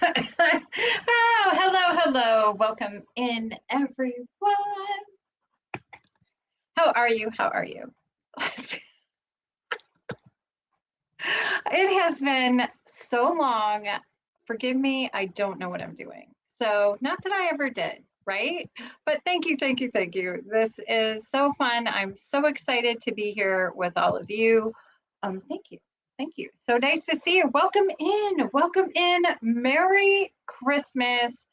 Oh, hello, hello. Welcome in, everyone. How are you? How are you? It has been so long. Forgive me, I don't know what I'm doing. So, not that I ever did, right? But thank you, thank you, thank you. This is so fun. I'm so excited to be here with all of you. Thank you. Thank you. So nice to see you. Welcome in. Welcome in. Merry Christmas.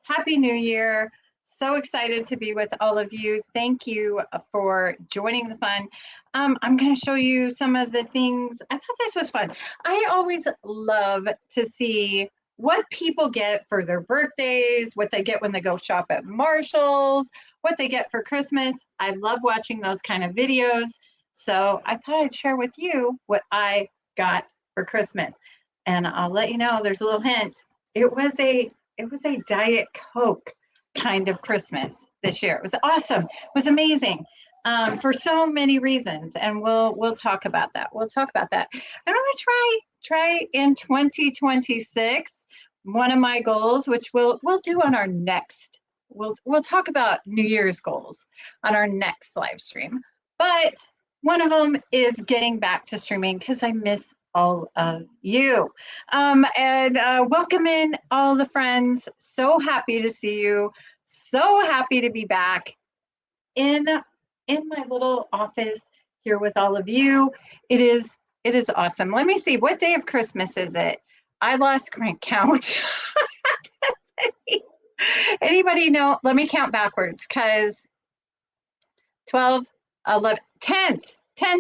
Happy New Year. So excited to be with all of you. Thank you for joining the fun. I'm going to show you some of the things. I thought this was fun. I always love to see what people get for their birthdays, what they get when they go shop at Marshall's, what they get for Christmas. I love watching those kind of videos. So I thought I'd share with you what I got for Christmas. And I'll let you know, there's a little hint. It was a Diet Coke kind of Christmas this year. It was awesome. It was amazing. For so many reasons, and we'll talk about that. We'll talk about that. I'm gonna try in 2026. One of my goals, which we'll do on our next. We'll talk about New Year's goals on our next live stream. But one of them is getting back to streaming because I miss all of you. And welcome in all the friends. So happy to see you. So happy to be back in my little office here with all of you. It is awesome. Let me see, what day of Christmas is it? I lost count. Anybody know? Let me count backwards because 12, 11, 10th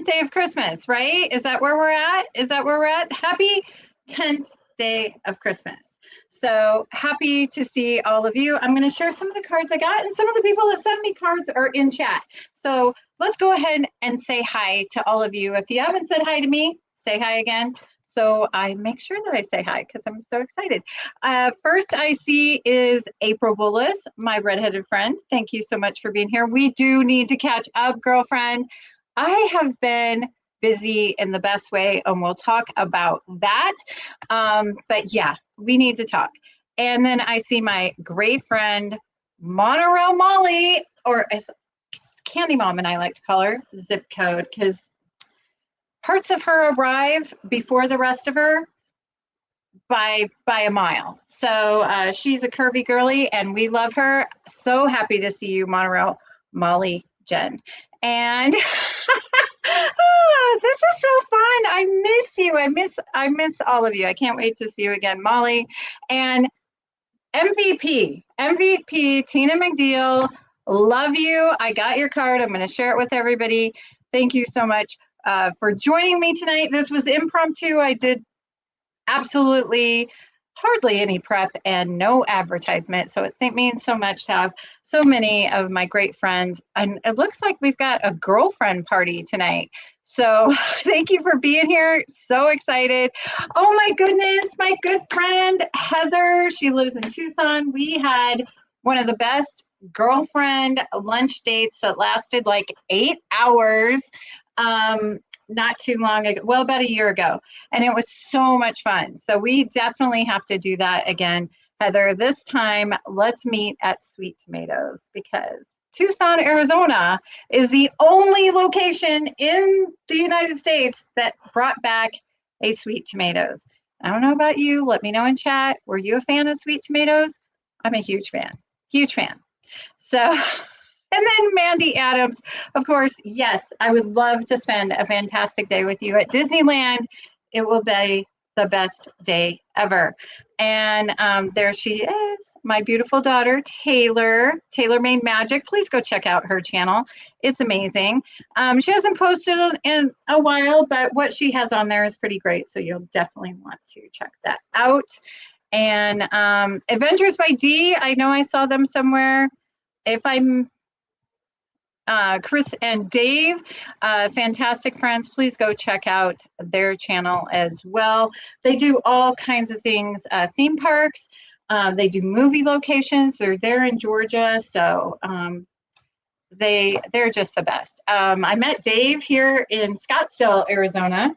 day of Christmas, right? Is that where we're at? Is that where we're at? Happy 10th day of Christmas. So happy to see all of you. I'm going to share some of the cards I got, and some of the people that sent me cards are in chat. So let's go ahead and say hi to all of you. If you haven't said hi to me, say hi again. So I make sure that I say hi because I'm so excited. First I see is April Bullis, my redheaded friend. Thank you so much for being here. We do need to catch up, girlfriend. I have been busy in the best way, and we'll talk about that. But yeah, we need to talk. And then I see my great friend, Monorail Molly, or as Candy Mom and I like to call her, zip code, because parts of her arrive before the rest of her by a mile. So she's a curvy girly, and we love her. So happy to see you, Monorail Molly Jen. And this is so fun. I miss you. I miss all of you. I can't wait to see you again, Molly. And MVP Tina McDeal. Love you. I got your card. I'm going to share it with everybody. Thank you so much for joining me tonight. This was impromptu. I did absolutely hardly any prep and no advertisement. So it means so much to have so many of my great friends. And it looks like we've got a girlfriend party tonight. So thank you for being here. So excited. Oh my goodness, my good friend Heather, she lives in Tucson. We had one of the best girlfriend lunch dates that lasted like 8 hours. Not too long ago, well, about a year ago, and it was so much fun. So we definitely have to do that again, Heather. This time, let's meet at Sweet Tomatoes, because Tucson, Arizona is the only location in the United States that brought back a Sweet Tomatoes. I don't know about you. Let me know in chat. Were you a fan of Sweet Tomatoes? I'm a huge fan. Huge fan. So and then Mandy Adams, of course, yes, I would love to spend a fantastic day with you at Disneyland. It will be the best day ever. And there she is, my beautiful daughter, Taylor Made Magic. Please go check out her channel. It's amazing. She hasn't posted in a while, but what she has on there is pretty great. So you'll definitely want to check that out. And Adventures by D, I know I saw them somewhere. If I'm Chris and Dave, fantastic friends. Please go check out their channel as well. They do all kinds of things, theme parks. They do movie locations. They're there in Georgia, so they're just the best. I met Dave here in Scottsdale, Arizona,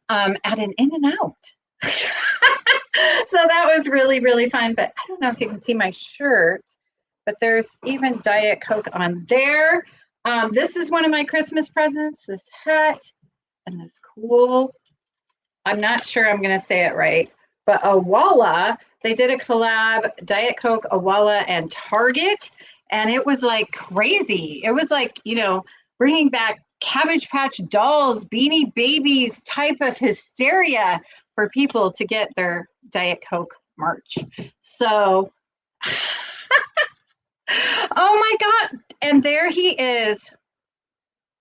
at an In-N-Out. So that was really, really fun. But I don't know if you can see my shirt, but there's even Diet Coke on there. This is one of my Christmas presents, this hat and this cool, I'm not sure I'm going to say it right, but Awala, they did a collab, Diet Coke, Awala, and Target, and it was like crazy. It was like, bringing back Cabbage Patch Dolls, Beanie Babies type of hysteria for people to get their Diet Coke merch. So, oh my God. And there he is,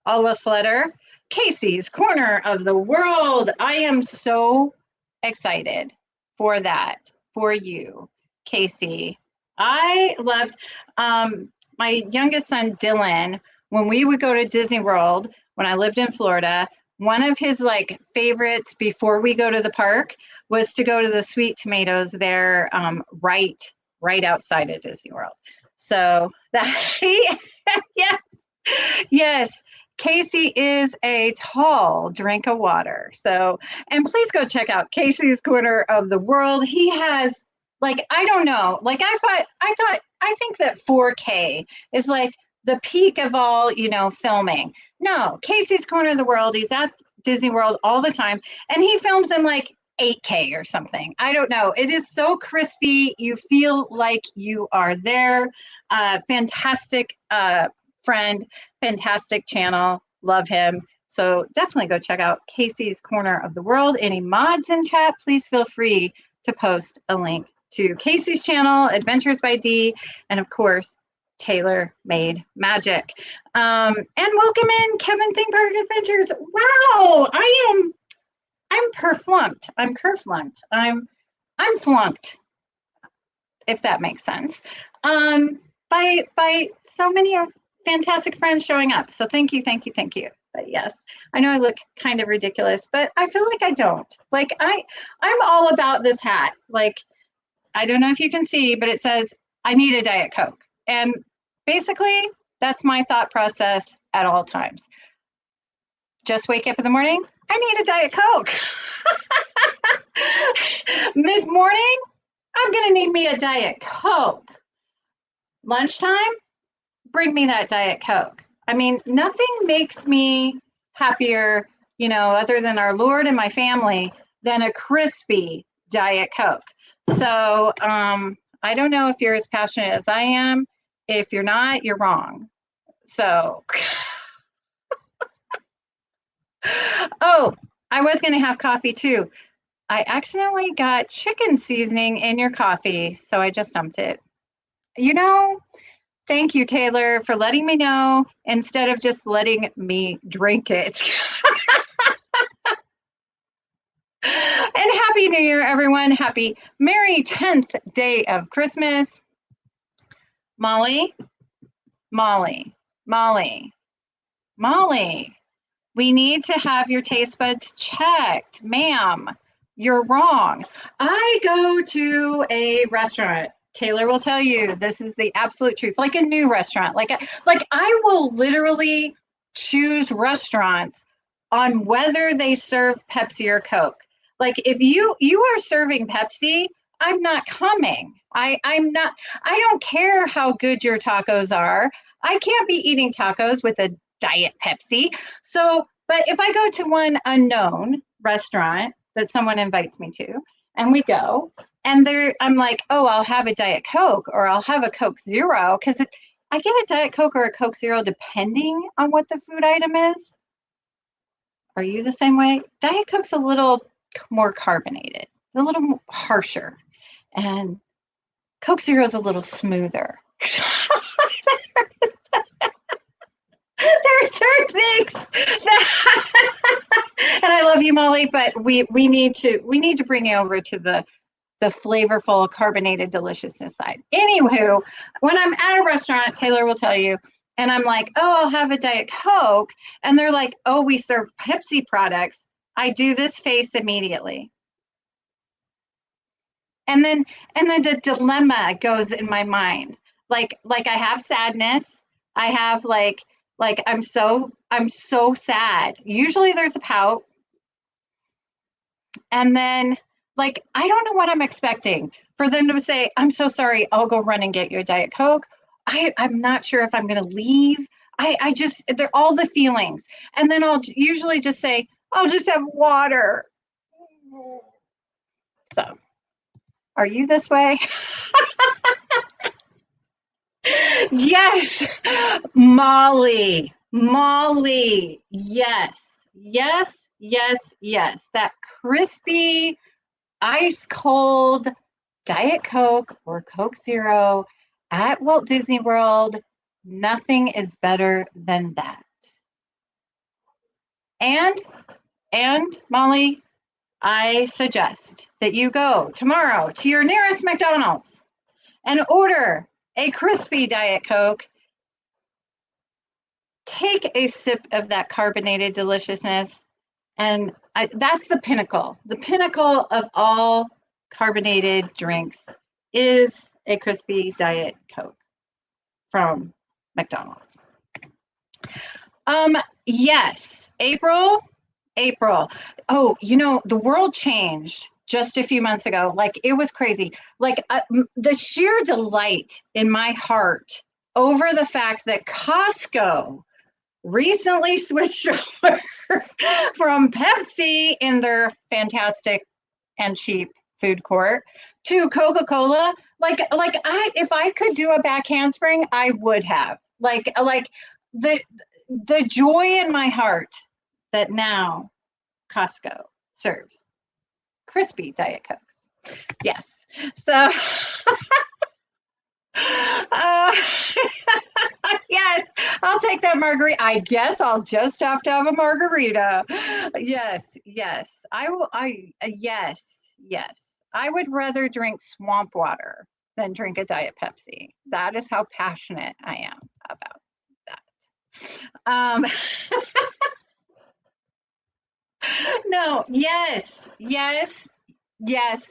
Ola Flutter, Casey's Corner of the World. I am so excited for that, for you, Casey. I loved my youngest son, Dylan, when we would go to Disney World when I lived in Florida. One of his like favorites before we go to the park was to go to the Sweet Tomatoes there, right outside of Disney World. So that yes, yes. Casey is a tall drink of water. So, and please go check out Casey's Corner of the World. He has like, I don't know, like I think that 4K is like the peak of all, filming. No, Casey's Corner of the World, he's at Disney World all the time and he films in like 8K or something. I don't know. It is so crispy. You feel like you are there. Fantastic friend, fantastic channel, love him. So definitely go check out Casey's Corner of the World. Any mods in chat, please feel free to post a link to Casey's channel, Adventures by D, and of course, Taylor Made Magic. And welcome in Kevin Thing Park Adventures. Wow, I'm perflunked. I'm kerflunked. I'm flunked, if that makes sense. By so many of fantastic friends showing up. So thank you. But yes, I know I look kind of ridiculous, but I feel like I don't. Like I'm all about this hat. Like, I don't know if you can see, but it says, I need a Diet Coke. And basically, that's my thought process at all times. Just wake up in the morning, I need a Diet Coke. Mid-morning, I'm going to need me a Diet Coke. Lunchtime, bring me that Diet Coke. I mean, nothing makes me happier, other than our Lord and my family, than a crispy Diet Coke. So I don't know if you're as passionate as I am. If you're not, you're wrong. So, oh, I was going to have coffee too. I accidentally got chicken seasoning in your coffee, so I just dumped it. Thank you, Taylor, for letting me know instead of just letting me drink it. And Happy New Year, everyone. Happy Merry 10th day of Christmas. Molly, we need to have your taste buds checked. Ma'am, you're wrong. I go to a restaurant. Taylor will tell you this is the absolute truth. Like a new restaurant. Like I will literally choose restaurants on whether they serve Pepsi or Coke. Like if you are serving Pepsi, I'm not coming. I'm not, I don't care how good your tacos are. I can't be eating tacos with a Diet Pepsi. So, but if I go to one unknown restaurant that someone invites me to and we go and I'm like, oh, I'll have a Diet Coke or I'll have a Coke Zero because I get a Diet Coke or a Coke Zero depending on what the food item is. Are you the same way? Diet Coke's a little more carbonated, a little harsher, and Coke Zero is a little smoother. There are certain things that, and I love you, Molly, but we need to bring you over to the flavorful, carbonated deliciousness side. Anywho, when I'm at a restaurant, Taylor will tell you, and I'm like, oh, I'll have a Diet Coke, and they're like, oh, we serve Pepsi products. I do this face immediately. And then the dilemma goes in my mind. Like I have sadness. I have like I'm so sad. Usually there's a pout. And then Like, I don't know what I'm expecting for them to say, I'm so sorry, I'll go run and get you a Diet Coke. I'm not sure if I'm going to leave. I just, they're all the feelings. And then I'll usually just say, I'll just have water. So, are you this way? Yes, Molly, yes. That crispy, ice cold Diet Coke or Coke Zero at Walt Disney World. Nothing is better than that. And Molly, I suggest that you go tomorrow to your nearest McDonald's and order a crispy Diet Coke. Take a sip of that carbonated deliciousness, and that's the pinnacle. The pinnacle of all carbonated drinks is a crispy Diet Coke from McDonald's. Yes, April. Oh, the world changed just a few months ago. Like, it was crazy. Like, the sheer delight in my heart over the fact that Costco recently switched over from Pepsi in their fantastic and cheap food court to Coca-Cola. Like if I could do a back handspring, I would have. Like the joy in my heart that now Costco serves crispy Diet Cokes. Yes. So yes, I'll take that margarita. I guess I'll just have to have a margarita. Yes. I will. Yes. I would rather drink swamp water than drink a Diet Pepsi. That is how passionate I am about that. No, yes,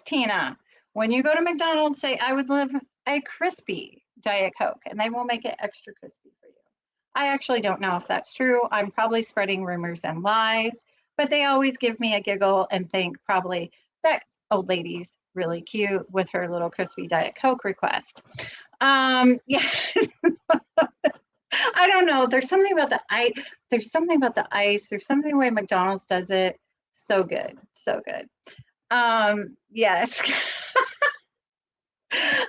Tina. When you go to McDonald's, say, I would love a crispy Diet Coke, and they will make it extra crispy for you. I actually don't know if that's true. I'm probably spreading rumors and lies, but they always give me a giggle and think probably that old lady's really cute with her little crispy Diet Coke request. Yes. I don't know. There's something about the ice. There's something about the ice. There's something the way McDonald's does it. So good. So good. Yes.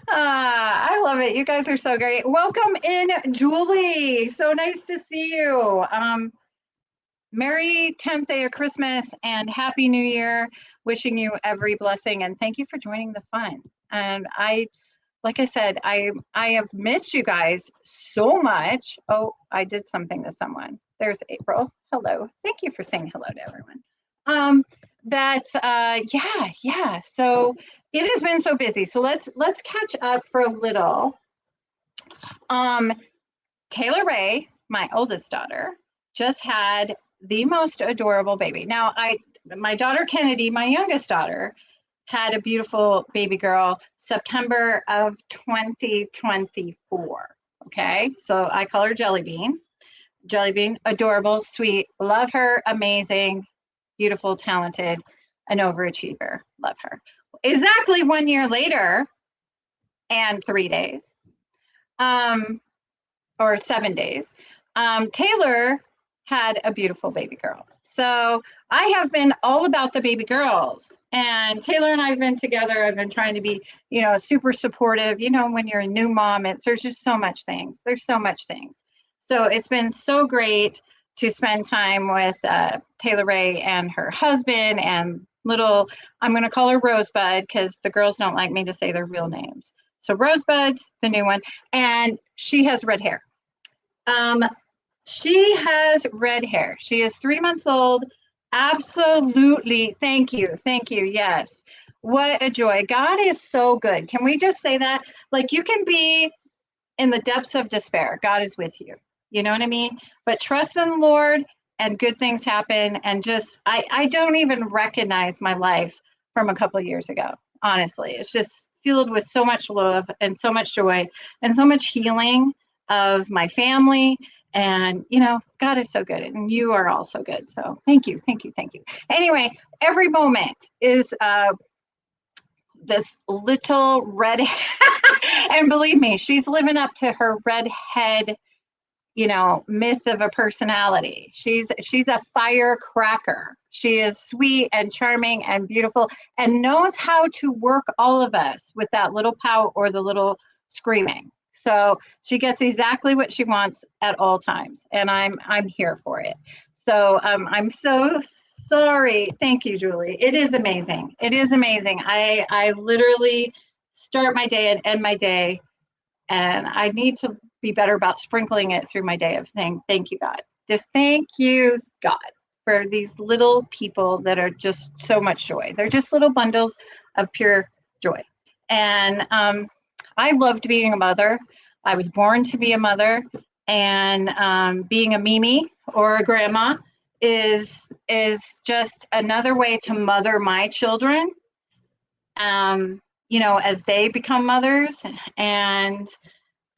I love it. You guys are so great. Welcome in, Julie. So nice to see you. Merry 10th day of Christmas and Happy New Year. Wishing you every blessing and thank you for joining the fun. And like I said, I have missed you guys so much. Oh, I did something to someone. There's April. Hello. Thank you for saying hello to everyone. Yeah. So it has been so busy. So let's catch up for a little. Taylor Ray, my oldest daughter, just had the most adorable baby. Now, my daughter Kennedy, my youngest daughter, had a beautiful baby girl September of 2024. Okay, so I call her Jelly Bean. Jelly Bean, adorable, sweet, love her, amazing, beautiful, talented, an overachiever, love her. Exactly 1 year later and 3 days, or 7 days, Taylor had a beautiful baby girl. So I have been all about the baby girls, and Taylor and I have been together. I've been trying to be, super supportive. When you're a new mom, there's just so much things. There's so much things. So it's been so great to spend time with Taylor Ray and her husband and I'm going to call her Rosebud because the girls don't like me to say their real names. So Rosebud's the new one, and she has red hair. She has red hair. She is 3 months old. Absolutely. Thank you. Yes. What a joy. God is so good. Can we just say that? Like, you can be in the depths of despair. God is with you. You know what I mean? But trust in the Lord and good things happen. And just, I don't even recognize my life from a couple of years ago. Honestly, it's just filled with so much love and so much joy and so much healing of my family. And, God is so good and you are all so good. So thank you. Anyway, every moment is this little red, and believe me, she's living up to her redhead, myth of a personality. She's a firecracker. She is sweet and charming and beautiful and knows how to work all of us with that little pout or the little screaming. So she gets exactly what she wants at all times, and I'm here for it. So I'm so sorry. Thank you, Julie. It is amazing. It is amazing. I literally start my day and end my day, and I need to be better about sprinkling it through my day of saying, thank you, God. Just thank you, God, for these little people that are just so much joy. They're just little bundles of pure joy. And I loved being a mother. I was born to be a mother. And being a Mimi or a grandma is just another way to mother my children, as they become mothers. And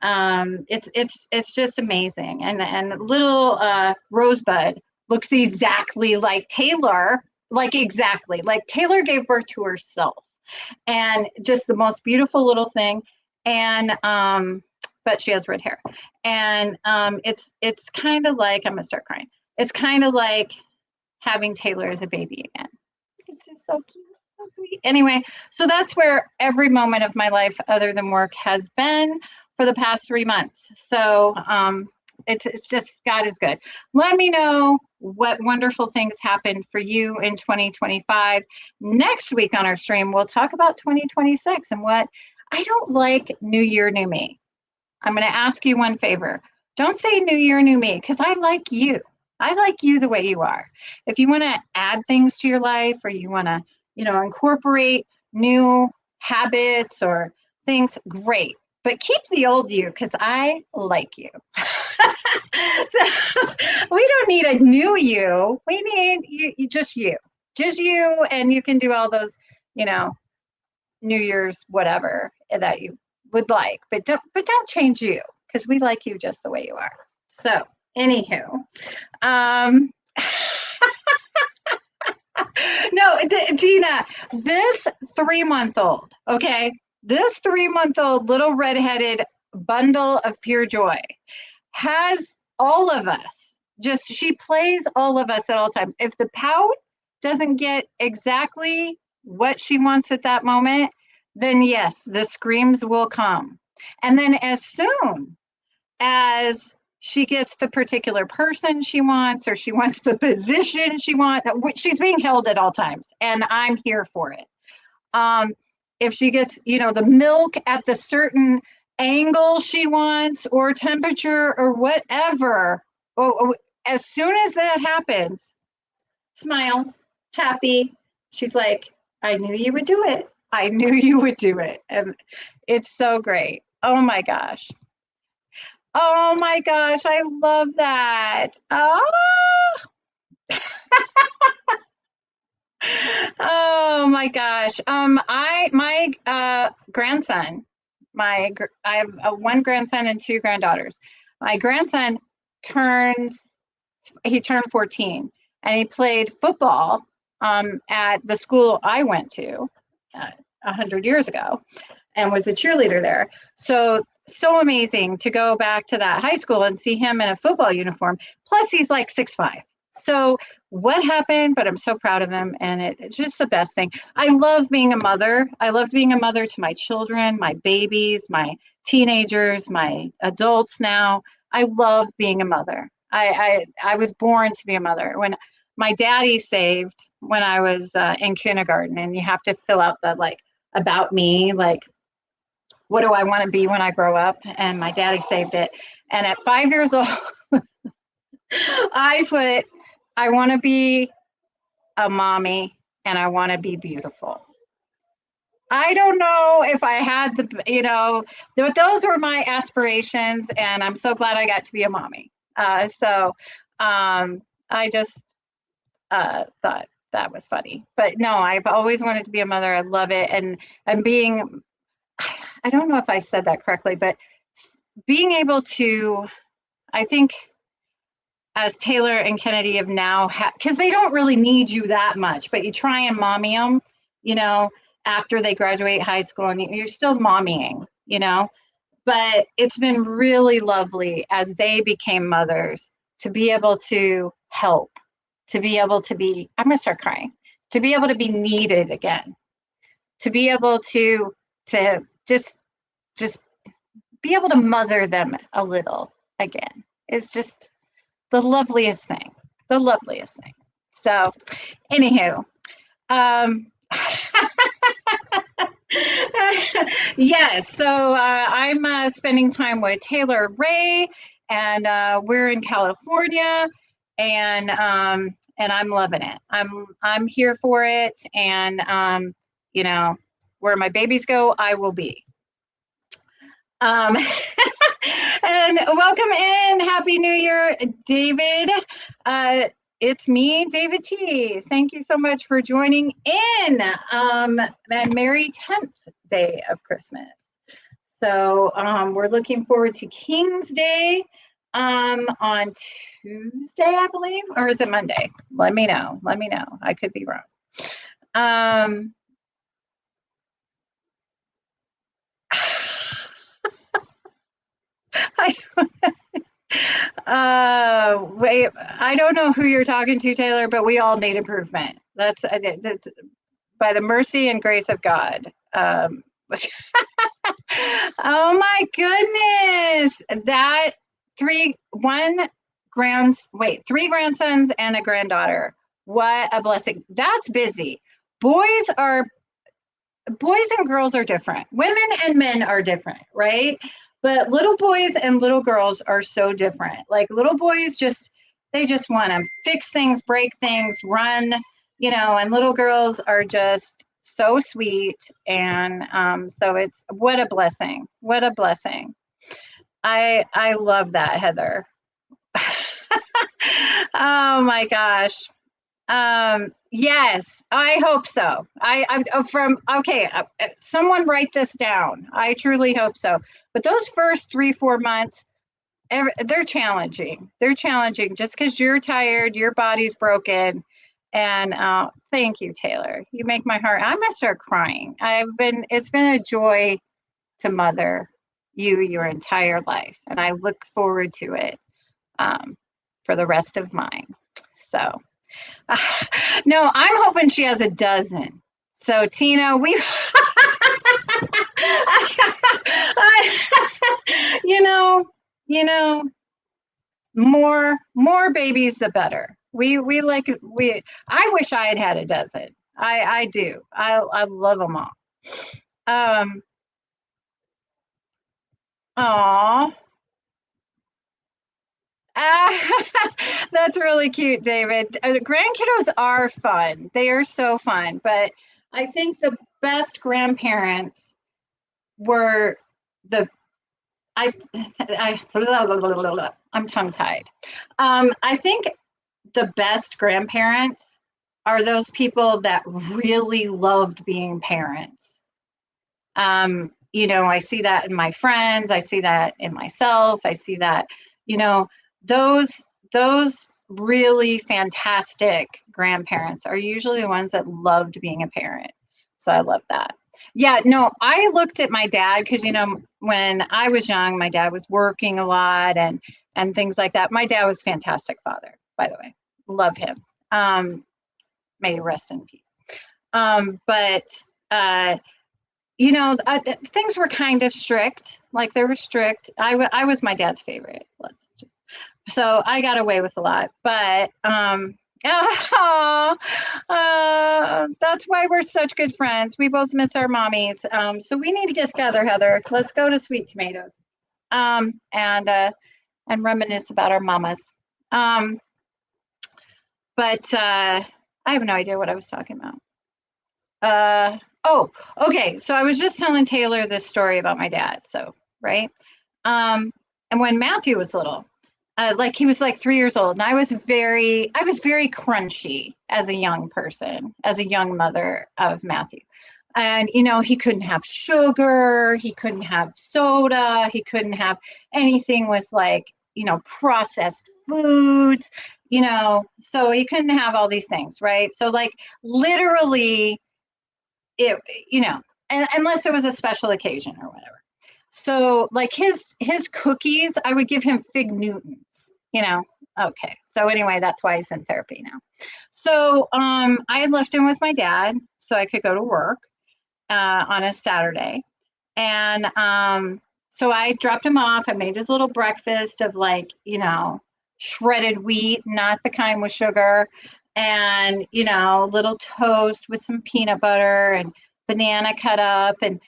it's just amazing. And little Rosebud looks exactly like Taylor, exactly like Taylor gave birth to herself, and just the most beautiful little thing. And but she has red hair, and it's kind of like, I'm gonna start crying. It's kind of like having Taylor as a baby again. It's just so cute. So sweet. Anyway, so that's where every moment of my life other than work has been for the past 3 months. So it's just, God is good. Let me know what wonderful things happened for you in 2025. Next week on our stream, we'll talk about 2026 and what I don't like. New year, new me. I'm going to ask you one favor. Don't say new year, new me, because I like you. I like you the way you are. If you want to add things to your life, or you want to, incorporate new habits or things, great. But keep the old you, because I like you. So we don't need a new you. We need you, just you. Just you, and you can do all those, New Year's whatever that you would like, but don't change you, because we like you just the way you are. So anywho, no, Tina, this 3-month-old, okay, this 3-month-old little redheaded bundle of pure joy has all of us. Just, she plays all of us at all times. If the pout doesn't get exactly what she wants at that moment, then yes, the screams will come. And then as soon as she gets the particular person she wants, or she wants the position she wants, she's being held at all times, and I'm here for it. If she gets, the milk at the certain angle she wants, or temperature, or whatever, as soon as that happens, smiles, happy. She's like, I knew you would do it. I knew you would do it. And it's so great. Oh my gosh. Oh my gosh, I love that. Oh, oh my gosh. My grandson, I have one grandson and 2 granddaughters. My grandson turned 14, and he played football at the school I went to 100 years ago, and was a cheerleader there. So amazing to go back to that high school and see him in a football uniform. Plus, he's like 6'5". So what happened? But I'm so proud of him, and it's just the best thing. I love being a mother. I love being a mother to my children, my babies, my teenagers, my adults now. I love being a mother. I was born to be a mother. When my daddy saved when I was in kindergarten, and you have to fill out the about me, what do I want to be when I grow up? And my daddy saved it. And at 5 years old, I put, I want to be a mommy, and I want to be beautiful. I don't know if I had those were my aspirations, and I'm so glad I got to be a mommy. I just thought that was funny. But no, I've always wanted to be a mother. I love it. And I don't know if I said that correctly, but being able to, I think, as Taylor and Kennedy have now, because they don't really need you that much, but you try and mommy them, after they graduate high school, and you're still mommying, you know, but it's been really lovely as they became mothers to be able to help, to be able to be, I'm gonna start crying, to be able to be needed again, to be able to just be able to mother them a little again is just the loveliest thing, the loveliest thing. So anywho, yes, so I'm spending time with Taylor Ray, and we're in California, and I'm loving it. I'm here for it, and you know, where my babies go, I will be. And welcome in, Happy New Year, David. It's me, David T. Thank you so much for joining in. And Merry 10th day of Christmas. So we're looking forward to King's Day on Tuesday, I believe, or is it Monday? Let me know. Let me know. I could be wrong. Wait, I don't know who you're talking to, Taylor, but we all need improvement. That's by the mercy and grace of God. Oh my goodness, that three grandsons and a granddaughter. What a blessing. That's busy. Boys and girls are different. Women and men are different, right? But little boys and little girls are so different. Like little boys they just want to fix things, break things, run, you know, and little girls are just so sweet. And so it's what a blessing. What a blessing. I love that, Heather. Oh my gosh. Yes, I hope so. Someone write this down. I truly hope so. But those first 3-4 months, they're challenging. They're challenging just because you're tired, your body's broken. And thank you, Taylor. You make my heart. I'm gonna start crying. It's been a joy to mother you your entire life, and I look forward to it for the rest of mine. So. No, I'm hoping she has a dozen. So Tina, you know, more babies the better. I wish I had had a dozen. I do. I love them all. Aw. That's really cute, David. Grandkiddos are fun. They are so fun. But I think the best grandparents were I'm tongue-tied. I think the best grandparents are those people that really loved being parents. You know, I see that in my friends. I see that in myself. I see that, you know, those really fantastic grandparents are usually the ones that loved being a parent. So I love that. Yeah, no, I looked at my dad because, you know, when I was young, my dad was working a lot and things like that. My dad was a fantastic father, by the way. Love him. May he rest in peace. You know, things were kind of strict. Like they were strict. I was my dad's favorite. So I got away with a lot. But that's why we're such good friends. We both miss our mommies. So we need to get together, Heather. Let's go to Sweet Tomatoes. And reminisce about our mamas. But I have no idea what I was talking about. Oh, okay. So I was just telling Taylor this story about my dad. So, right. And when Matthew was little, like he was like 3 years old, and I was very crunchy as a young person, as a young mother of Matthew. And, you know, he couldn't have sugar, he couldn't have soda, he couldn't have anything with like, you know, processed foods, you know, so he couldn't have all these things, right? So like literally it, you know, and unless it was a special occasion or whatever. So like his cookies, I would give him Fig Newtons, you know. Okay. So anyway, that's why he's in therapy now. So I had left him with my dad so I could go to work on a Saturday. And so I dropped him off. I made his little breakfast of like, you know, shredded wheat, not the kind with sugar, and, you know, little toast with some peanut butter and banana cut up, and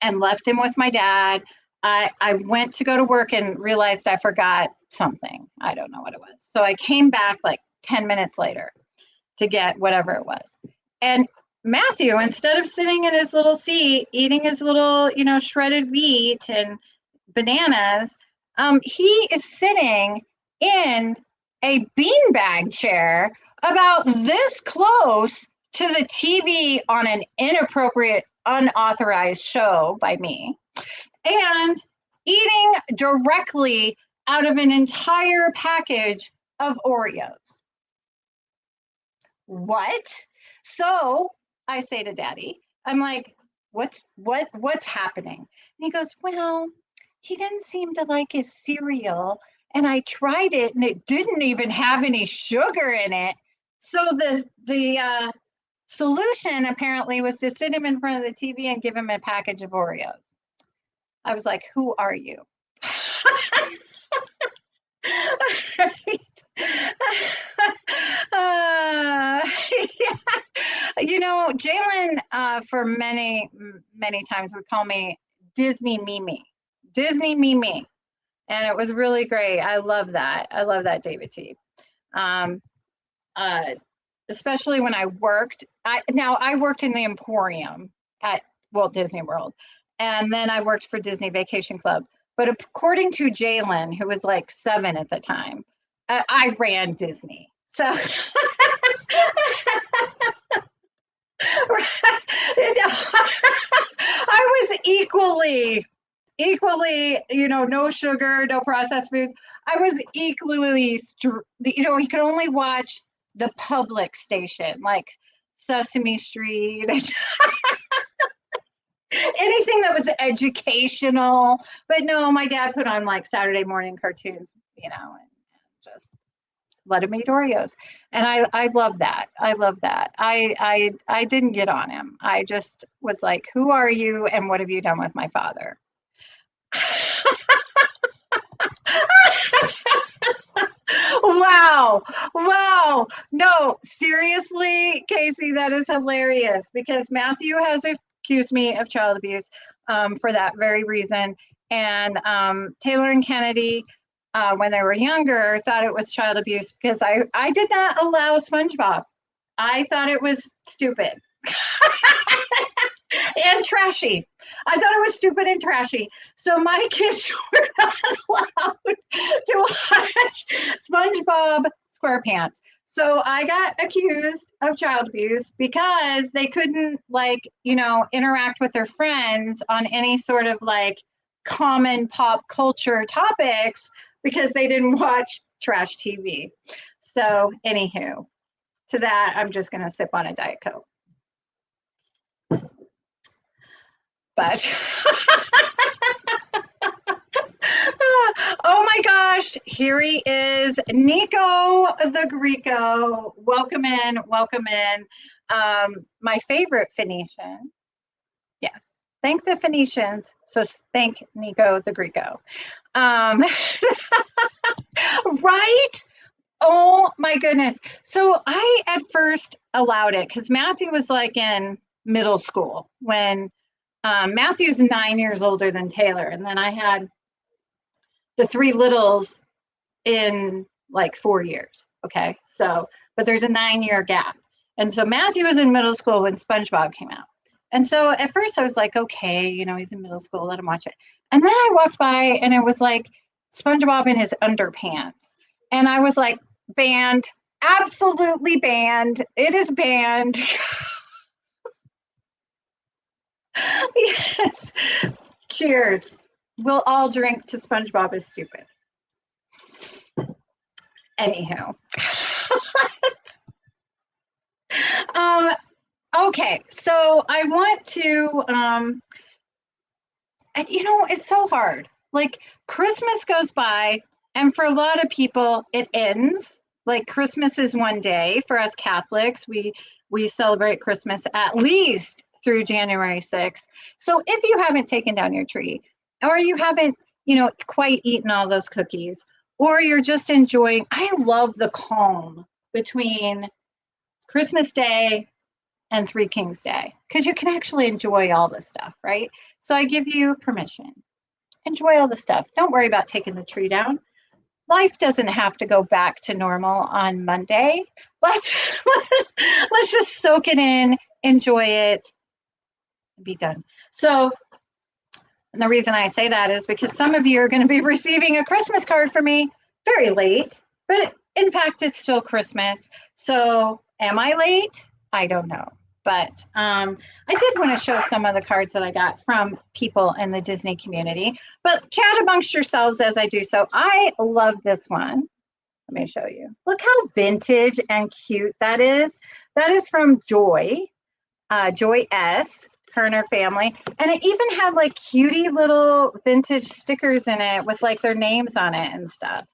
and left him with my dad. I went to go to work and realized I forgot something. I don't know what it was. So I came back like 10 minutes later to get whatever it was. And Matthew, instead of sitting in his little seat eating his little, you know, shredded wheat and bananas, he is sitting in a beanbag chair about this close to the TV on an inappropriate, unauthorized show by me, and eating directly out of an entire package of Oreos. What? So I say to Daddy, I'm like, what's happening? And he goes, well, he didn't seem to like his cereal, and I tried it and it didn't even have any sugar in it. So the solution apparently was to sit him in front of the TV and give him a package of Oreos. I was like, who are you? Right? Yeah. You know, Jalen, for many, many times would call me Disney Mimi, Disney Mimi. And it was really great. I love that. I love that, David T. Um, uh, Especially when I worked. I worked in the Emporium at Walt Disney World, and then I worked for Disney Vacation Club. But according to Jalen, who was like 7 at the time, I ran Disney. So I was equally, you know, no sugar, no processed foods. I was equally, you know, he could only watch the public station, like Sesame Street, anything that was educational. But no, my dad put on like Saturday morning cartoons, you know, and just let him eat Oreos. And I love that. I love that. I didn't get on him. I just was like, who are you and what have you done with my father? Wow. Wow. No, seriously, Casey, that is hilarious because Matthew has accused me of child abuse for that very reason. And Taylor and Kennedy, when they were younger, thought it was child abuse because I did not allow SpongeBob. I thought it was stupid and trashy. I thought it was stupid and trashy. So my kids were not allowed to watch SpongeBob SquarePants. So I got accused of child abuse because they couldn't, like, you know, interact with their friends on any sort of like common pop culture topics because they didn't watch trash TV. So anywho, to that, I'm just going to sip on a Diet Coke. But oh my gosh, here he is, Nico the Greco. Welcome in, welcome in. My favorite Phoenician. Yes, thank the Phoenicians. So thank Nico the Greco. Right? Oh my goodness. So I at first allowed it because Matthew was like in middle school when Matthew's 9 years older than Taylor. And then I had the three littles in like 4 years. Okay. So, but there's a 9 year gap. And so Matthew was in middle school when SpongeBob came out. And so at first I was like, okay, you know, he's in middle school, let him watch it. And then I walked by and it was like SpongeBob in his underpants. And I was like, banned, absolutely banned. It is banned. Yes. Cheers. We'll all drink to SpongeBob is stupid. Anywho. Okay, so I want to, it's so hard. Like Christmas goes by, and for a lot of people, it ends. Like Christmas is one day for us Catholics. We celebrate Christmas at least through January 6th. So if you haven't taken down your tree, or you haven't, quite eaten all those cookies, or you're just enjoying, I love the calm between Christmas Day and Three Kings Day because you can actually enjoy all the stuff, right? So I give you permission. Enjoy all the stuff. Don't worry about taking the tree down. Life doesn't have to go back to normal on Monday. Let's just soak it in, enjoy it, and be done. So, and the reason I say that is because some of you are going to be receiving a Christmas card from me very late, but in fact, it's still Christmas. So, am I late? I don't know. But I did want to show some of the cards that I got from people in the Disney community. But chat amongst yourselves as I do so. I love this one. Let me show you. Look how vintage and cute that is. That is from Joy, Joy S., her and her family. And it even had like cutie little vintage stickers in it with like their names on it and stuff.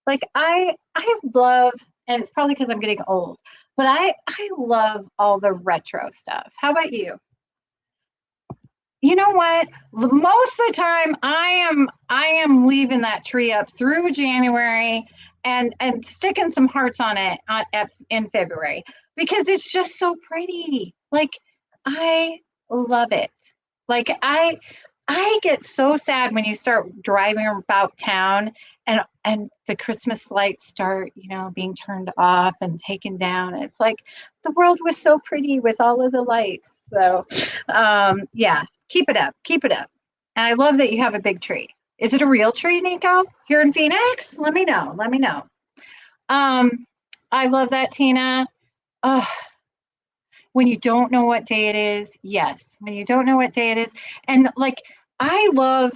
Like I love, and it's probably because I'm getting old, but I love all the retro stuff. How about you? You know what? Most of the time I am leaving that tree up through January and sticking some hearts on it in February because it's just so pretty. Like I love it. Like I get so sad when you start driving about town and the Christmas lights start, being turned off and taken down. It's like the world was so pretty with all of the lights. So, yeah, keep it up, keep it up. And I love that you have a big tree. Is it a real tree, Nico? Here in Phoenix? Let me know. Let me know. I love that, Tina. Oh, when you don't know what day it is, yes. When you don't know what day it is, and like I love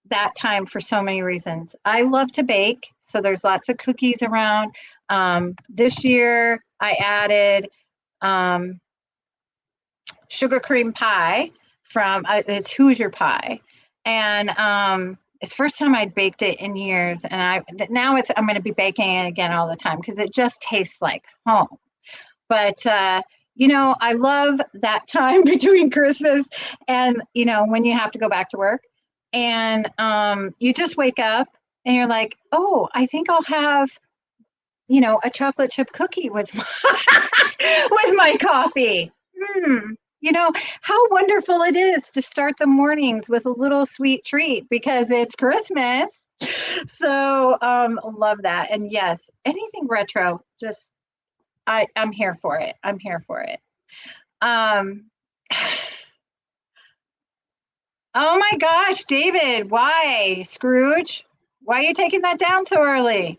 that time for so many reasons. I love to bake, so there's lots of cookies around. This year I added sugar cream pie from it's Hoosier Pie, and it's the first time I'd baked it in years, and I'm going to be baking it again all the time because it just tastes like home. But I love that time between Christmas and when you have to go back to work, and you just wake up and you're like, oh, I think I'll have a chocolate chip cookie with with my coffee. How wonderful it is to start the mornings with a little sweet treat because it's Christmas. So love that. And yes, anything retro, just I'm here for it. I'm here for it. Oh my gosh, David, why? Scrooge? Why are you taking that down so early?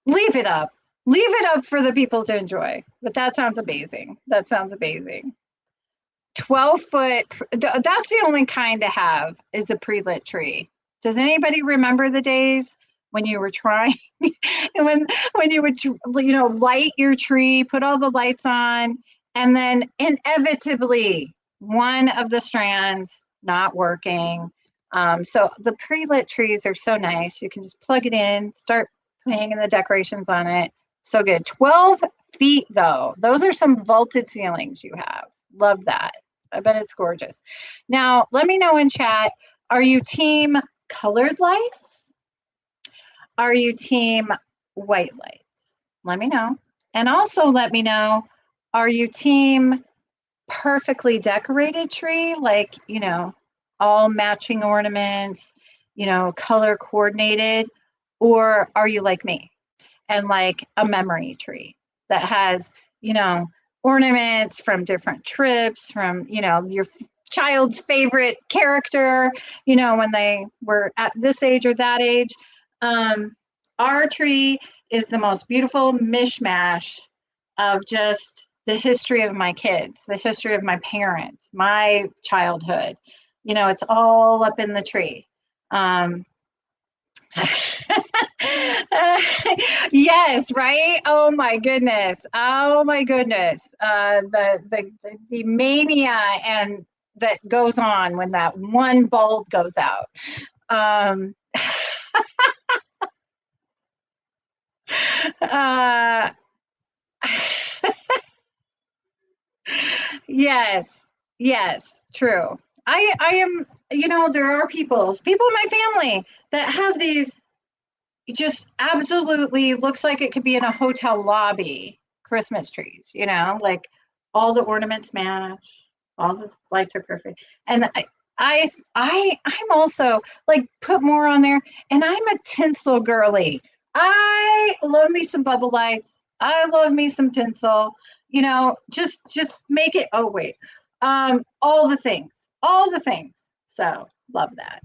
Leave it up. Leave it up for the people to enjoy. But that sounds amazing. That sounds amazing. 12-foot, that's the only kind to have is a pre-lit tree. Does anybody remember the days when you were trying and when you would light your tree, put all the lights on, and then inevitably one of the strands not working? So the pre-lit trees are so nice. You can just plug it in, start hanging the decorations on it. So good. 12 feet though. Those are some vaulted ceilings you have. Love that. I bet it's gorgeous. Now, let me know in chat, are you team colored lights? Are you team white lights? Let me know. And also let me know, are you team perfectly decorated tree, like, all matching ornaments, color coordinated, or are you like me and like a memory tree that has, ornaments from different trips, from, your child's favorite character, when they were at this age or that age? Our tree is the most beautiful mishmash of just the history of my kids, the history of my parents, my childhood. It's all up in the tree. Yes, right? Oh my goodness. Oh my goodness. The mania and that goes on when that one bulb goes out. Um, uh, yes, yes, true. I am, there are people in my family that have these just absolutely looks like it could be in a hotel lobby Christmas trees, like all the ornaments match, all the lights are perfect. And I'm also like put more on there, and I'm a tinsel girly. I love me some bubble lights. I love me some tinsel. Just make it. Oh wait, all the things, all the things. So love that.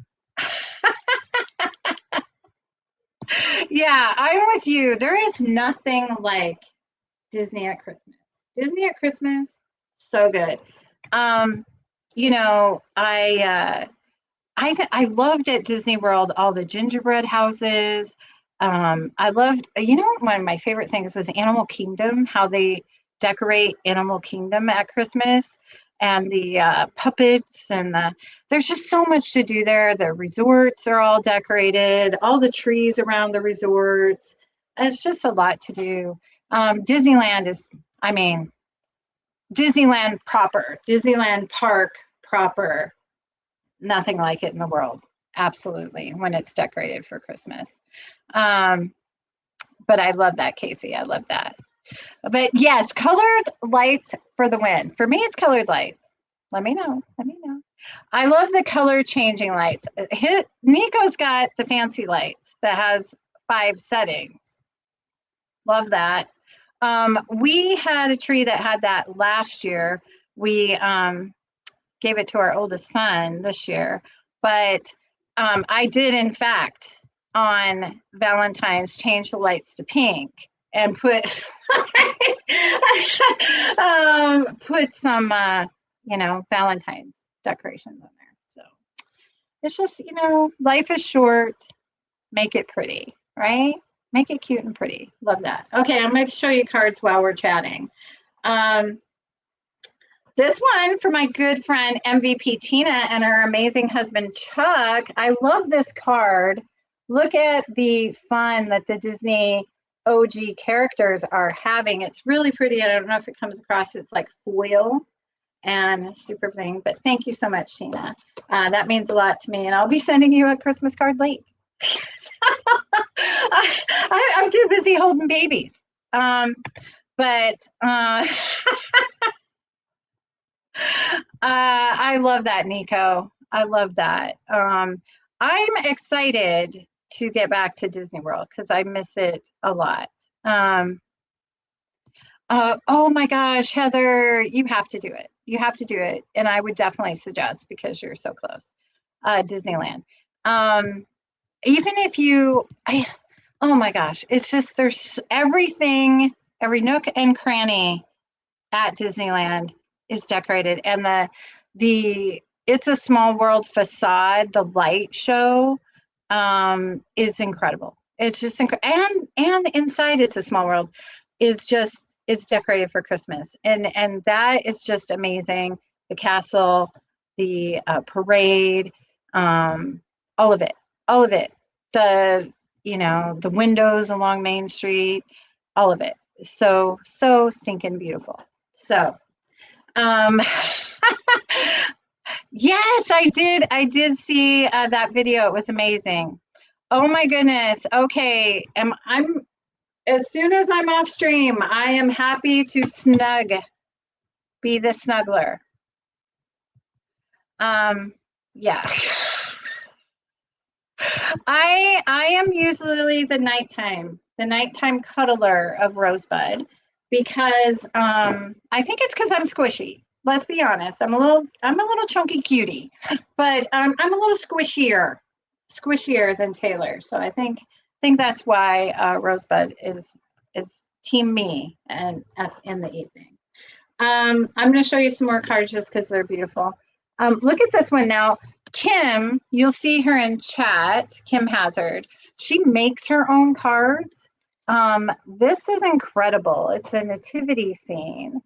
Yeah, I'm with you. There is nothing like Disney at Christmas. Disney at Christmas, so good. Um, I loved at Disney World all the gingerbread houses. I loved, one of my favorite things was Animal Kingdom, how they decorate Animal Kingdom at Christmas, and the puppets, and there's just so much to do there. The resorts are all decorated, all the trees around the resorts. It's just a lot to do. Disneyland is, I mean, Disneyland proper, Disneyland Park proper, nothing like it in the world. Absolutely, when it's decorated for Christmas. Um, but I love that, Casey. I love that. But yes, colored lights for the win. For me, it's colored lights. Let me know. Let me know. I love the color changing lights. Nico's got the fancy lights that has 5 settings. Love that. We had a tree that had that last year. We gave it to our oldest son this year, but I did, in fact, on Valentine's, change the lights to pink and put put some, Valentine's decorations on there. So it's just, life is short. Make it pretty, right? Make it cute and pretty. Love that. Okay, I'm going to show you cards while we're chatting. This one for my good friend MVP Tina and her amazing husband Chuck. I love this card. Look at the fun that the Disney OG characters are having. It's really pretty. I don't know if it comes across. It's like foil and super thing. But thank you so much, Tina. That means a lot to me. And I'll be sending you a Christmas card late. I'm too busy holding babies. But I love that, Nico. I love that. I'm excited to get back to Disney World because I miss it a lot. Oh my gosh, Heather, you have to do it. You have to do it. And I would definitely suggest, because you're so close, Disneyland. Even if oh my gosh, it's just, there's everything, every nook and cranny at Disneyland is decorated, and the It's a Small World facade, the light show, is incredible. It's just and inside It's a Small World is decorated for Christmas, and that is just amazing. The castle, the parade, all of it, all of it. The windows along Main Street, all of it. So stinking beautiful. So, um, yes, I did see that video. It was amazing. Oh my goodness. Okay. I'm As soon as I'm off stream, I am happy to be the snuggler. Yeah. I am usually the nighttime cuddler of Rosebud, because I think it's because I'm squishy. Let's be honest. I'm a little chunky cutie, but I'm a little squishier than Taylor. So I think that's why Rosebud is team me and in the evening. I'm going to show you some more cards just because they're beautiful. Look at this one now. Kim, you'll see her in chat, Kim Hazard. She makes her own cards, This is incredible. It's a nativity scene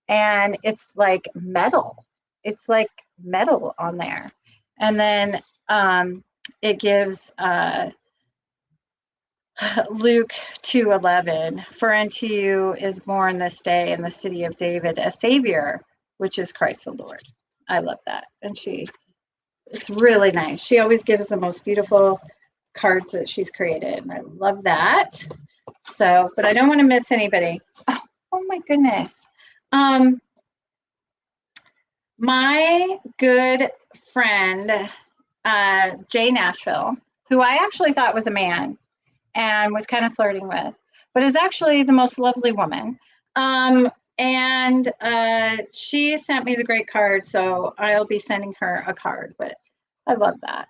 and it's like metal. It's like metal on there. And then it gives Luke 2:11, for unto you is born this day in the city of David a savior, which is Christ the Lord. I love that. And it's really nice. She always gives the most beautiful cards that she's created. And I love that. So, but I don't want to miss anybody. Oh my goodness. My good friend, Jay Nashville, who I actually thought was a man and was kind of flirting with, but is actually the most lovely woman. And she sent me the great card, so I'll be sending her a card, but I love that.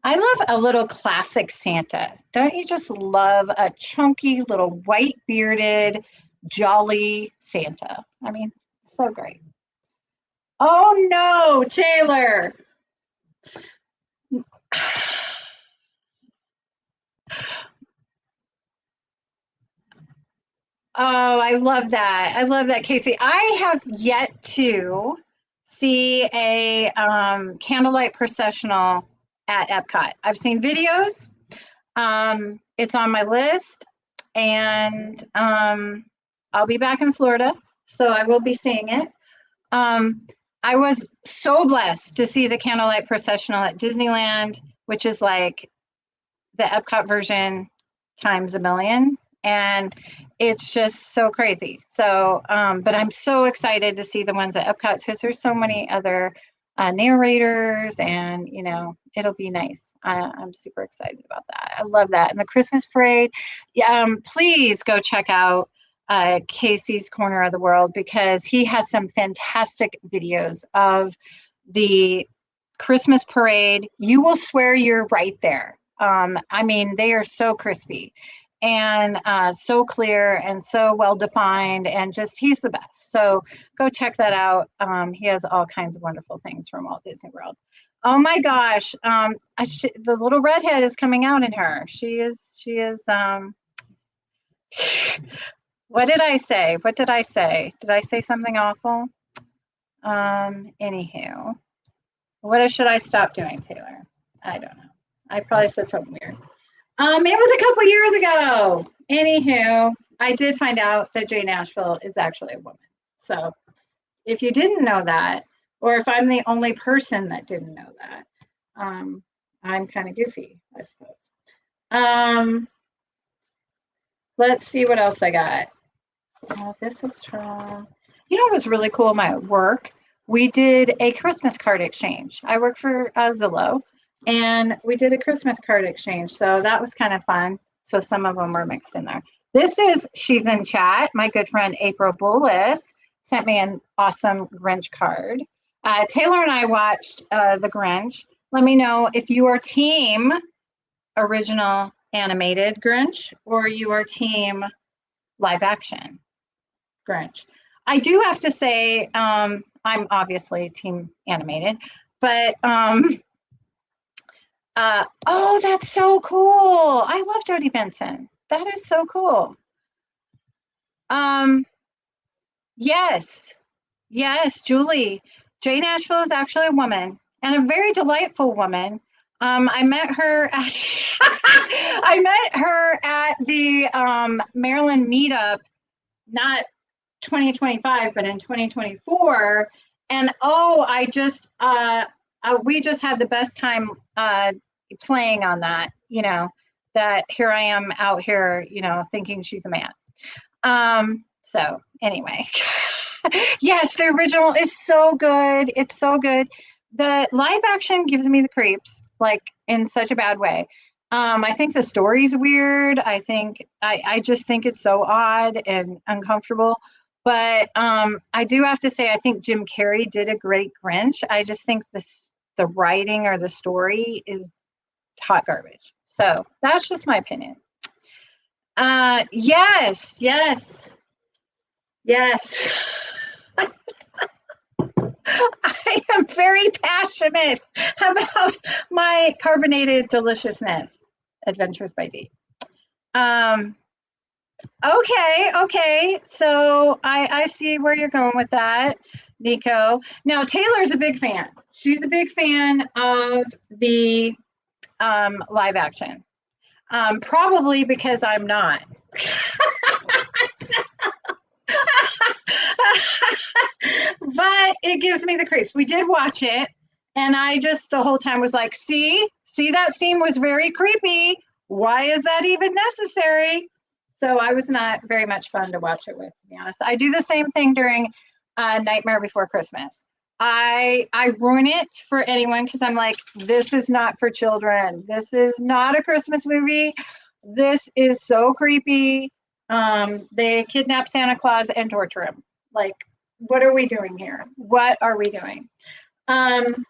I love a little classic Santa. Don't you just love a chunky little white bearded, jolly Santa? I mean, so great. Oh no, Taylor. Oh, I love that. I love that, Casey. I have yet to see a candlelight processional at Epcot. I've seen videos. It's on my list, and I'll be back in Florida, so I will be seeing it. I was so blessed to see the candlelight processional at Disneyland, which is like the Epcot version times a million. And it's just so crazy. So, but I'm so excited to see the ones at Epcot because there's so many other narrators, and it'll be nice. I'm super excited about that. I love that. And the Christmas parade, please go check out Casey's Corner of the World because he has some fantastic videos of the Christmas parade. You will swear you're right there. I mean, they are so crispy and so clear and so well defined, and just he's the best. So go check that out. He has all kinds of wonderful things from Walt Disney World. Oh my gosh, the little redhead is coming out in her. She is. What did I say? What did I say? Did I say something awful? Anywho, what should I stop doing, Taylor? I don't know. I probably said something weird. It was a couple years ago. Anywho, I did find out that Jay Nashville is actually a woman. So if you didn't know that, or if I'm the only person that didn't know that, I'm kind of goofy, I suppose. Let's see what else I got. Oh, this is from, it was really cool. My work, we did a Christmas card exchange. I work for Zillow, and we did a Christmas card exchange. So that was kind of fun. So some of them were mixed in there. She's in chat. My good friend April Bullis sent me an awesome Grinch card. Taylor and I watched The Grinch. Let me know if you are team original animated Grinch or you are team live action Grinch. I do have to say, I'm obviously team animated, but oh, that's so cool. I love Jodie Benson. That is so cool. Yes, Julie. Jay Nashville is actually a woman and a very delightful woman. I met her at I met her at the Maryland meetup, not 2025, but in 2024. And we just had the best time playing on that, that here I am out here, thinking she's a man. So anyway, yes, the original is so good. It's so good. The live action gives me the creeps, like in such a bad way. I think the story's weird. I just think it's so odd and uncomfortable. But I do have to say, I think Jim Carrey did a great Grinch. I just think the writing or the story is hot garbage. So that's just my opinion. Yes. I am very passionate about my carbonated deliciousness. Adventures by Dee. Okay. So I see where you're going with that, Nico. Now Taylor's a big fan. She's a big fan of the live action. Probably because I'm not. But it gives me the creeps. We did watch it, and I just the whole time was like, see that scene was very creepy. Why is that even necessary? So I was not very much fun to watch it with, to be honest. I do the same thing during Nightmare Before Christmas. I ruin it for anyone because I'm like, this is not for children. This is not a Christmas movie. This is so creepy. They kidnap Santa Claus and torture him. Like, what are we doing here? What are we doing? Um,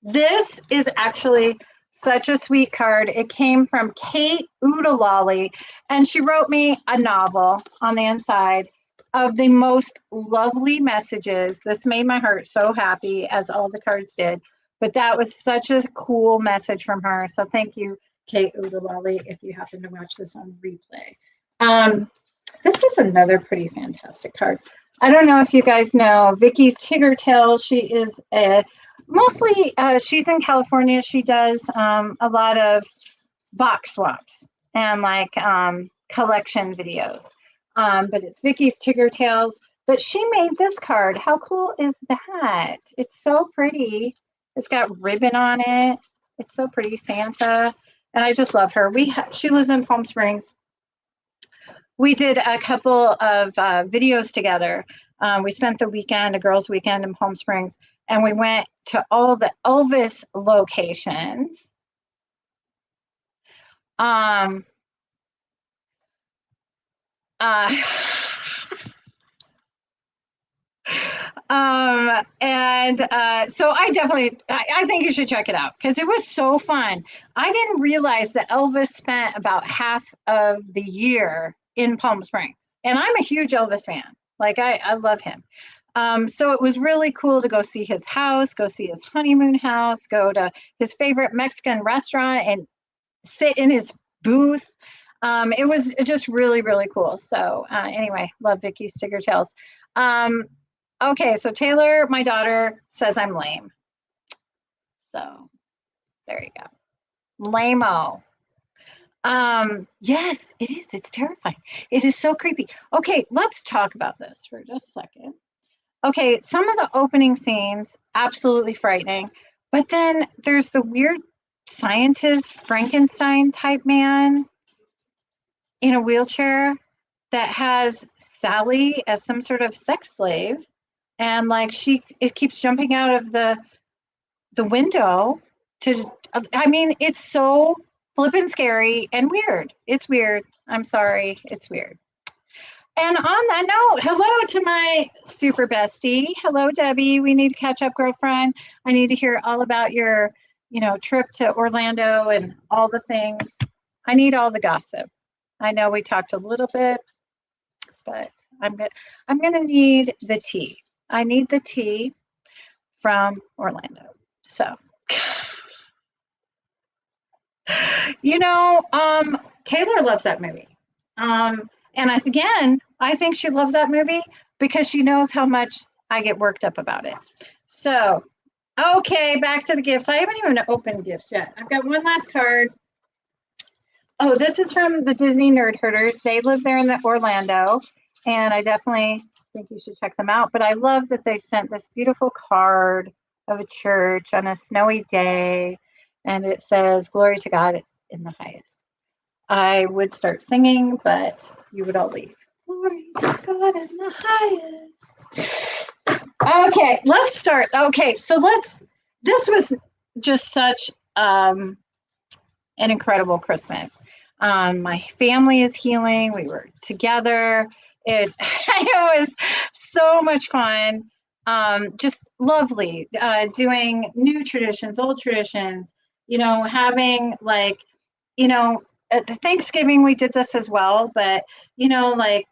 this is actually such a sweet card. It came from Kate Udalali, and she wrote me a novel on the inside of the most lovely messages. This made my heart so happy, as all the cards did. But that was such a cool message from her. So thank you, Kate Udalali, if you happen to watch this on replay. This is another pretty fantastic card. I don't know if you guys know Vicky's Tigger Tail. She is a mostly she's in California. She does a lot of box swaps and like collection videos. But it's Vicky's Tigger Tails. But she made this card. How cool is that? It's so pretty. It's got ribbon on it. It's so pretty, Santa. And I just love her. She lives in Palm Springs. We did a couple of videos together. We spent the weekend, a girls' weekend in Palm Springs, and we went to all the Elvis locations. Um, uh, and so I think you should check it out because it was so fun. I didn't realize that Elvis spent about half of the year in Palm Springs, and I'm a huge Elvis fan. Like I love him. So it was really cool to go see his house, go see his honeymoon house, go to his favorite Mexican restaurant and sit in his booth. It was just really, really cool. So anyway, love Vicky's Sticker Tales. Okay, so Taylor, my daughter, says I'm lame. So there you go. Lame-o. Yes, it is. It's terrifying. It is so creepy. Okay, let's talk about this for just a second. Okay, some of the opening scenes, absolutely frightening. But then there's the weird scientist, Frankenstein type man in a wheelchair that has Sally as some sort of sex slave. And like it keeps jumping out of the window to, I mean, it's so flippin' scary and weird. It's weird. I'm sorry. It's weird. And on that note, hello to my super bestie. Hello, Debbie. We need to catch up, girlfriend. I need to hear all about your, trip to Orlando and all the things. I need all the gossip. I know we talked a little bit, but I'm gonna need the tea. I need the tea from Orlando. So, Taylor loves that movie. And I think she loves that movie because she knows how much I get worked up about it. So, okay, back to the gifts. I haven't even opened gifts yet. I've got one last card. Oh, this is from the Disney Nerd Herders. They live there in Orlando, and I definitely think you should check them out. But I love that they sent this beautiful card of a church on a snowy day, and it says, "Glory to God in the highest." I would start singing, but you would all leave. Glory to God in the highest. Okay, let's start. Okay, so this was just such an incredible Christmas. My family is healing. We were together. It was so much fun. Just lovely. Doing new traditions, old traditions. Having like, at the Thanksgiving we did this as well. But well,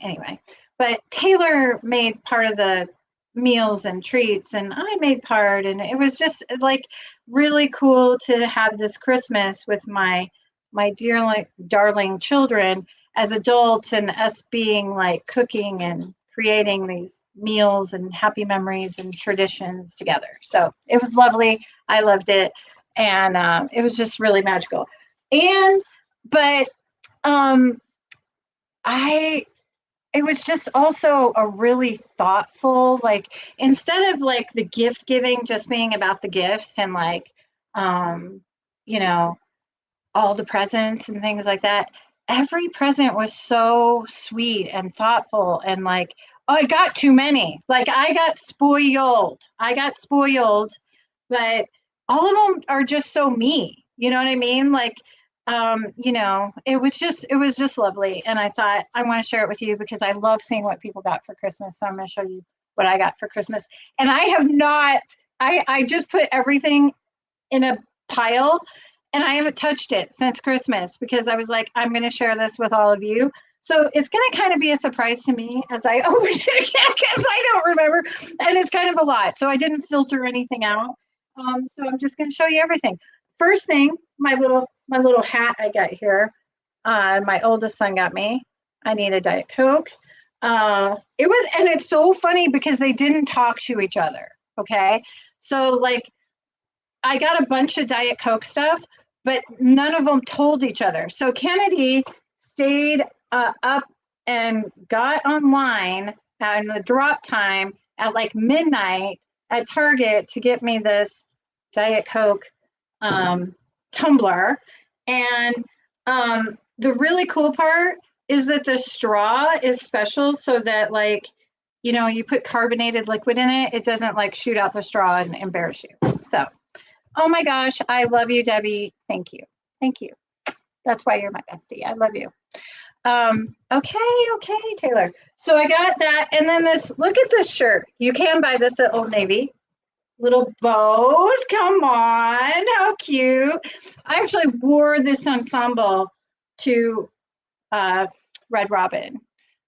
anyway. But Taylor made part of the meals and treats, and I made part, and it was just like really cool to have this Christmas with my my dear, like, darling children as adults, and us being like cooking and creating these meals and happy memories and traditions together. So it was lovely. I loved it. And it was just really magical. And, but um, I, it was just also a really thoughtful, like, instead of like the gift giving just being about the gifts and like, um, you know, all the presents and things like that. Every present was so sweet and thoughtful and like, oh, I got too many. Like I got spoiled. I got spoiled, but all of them are just so me. You know what I mean? Like, it was just lovely. And I thought I want to share it with you because I love seeing what people got for Christmas. So I'm going to show you what I got for Christmas. And I have not, I just put everything in a pile and I haven't touched it since Christmas because I was like, I'm going to share this with all of you. So it's going to kind of be a surprise to me as I open it again because I don't remember. And it's kind of a lot. So I didn't filter anything out. So I'm just going to show you everything. First thing, my little hat I got here. My oldest son got me. I need a Diet Coke. And it's so funny because they didn't talk to each other. Okay. So like, I got a bunch of Diet Coke stuff, but none of them told each other. So Kennedy stayed up and got online at the drop time at like midnight at Target to get me this Diet Coke tumbler. And the really cool part is that the straw is special so that like, you put carbonated liquid in it, it doesn't like shoot out the straw and embarrass you. So oh my gosh, I love you, Debbie. Thank you. Thank you. That's why you're my bestie. I love you. Okay, Taylor. So I got that. And then look at this shirt. You can buy this at Old Navy. Little bows. Come on. How cute. I actually wore this ensemble to Red Robin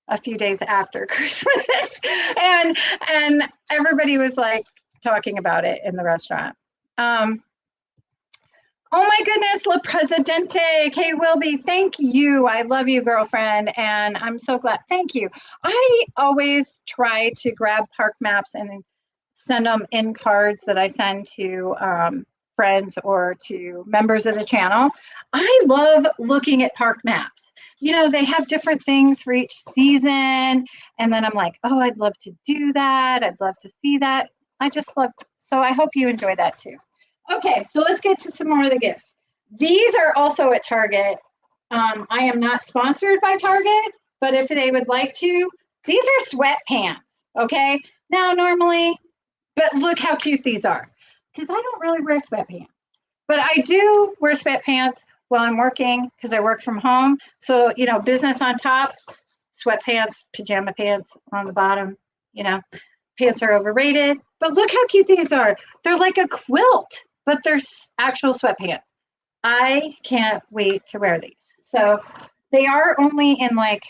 a few days after Christmas. and everybody was like talking about it in the restaurant. Oh my goodness, La Presidente, Kay Wilby, thank you. I love you, girlfriend, and I'm so glad. Thank you. I always try to grab park maps and send them in cards that I send to friends or to members of the channel. I love looking at park maps. They have different things for each season, and then I'm like, oh, I'd love to do that. I'd love to see that. I just love, so I hope you enjoy that too. Okay, so let's get to some more of the gifts. These are also at Target. I am not sponsored by Target, but if they would like to, these are sweatpants, okay? Now, normally, but look how cute these are. Because I don't really wear sweatpants. But I do wear sweatpants while I'm working because I work from home. So, business on top, sweatpants, pajama pants on the bottom, pants are overrated. But look how cute these are. They're like a quilt, but they're actual sweatpants. I can't wait to wear these. So they are only in like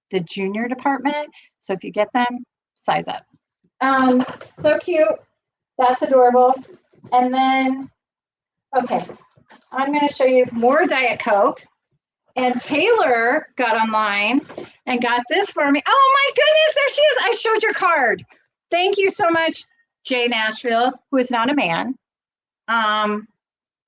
the junior department. So if you get them, size up. So cute. That's adorable. And then, okay, I'm going to show you more Diet Coke. And Taylor got online and got this for me. Oh my goodness, there she is. I showed your card. Thank you so much, Jay Nashville, who is not a man.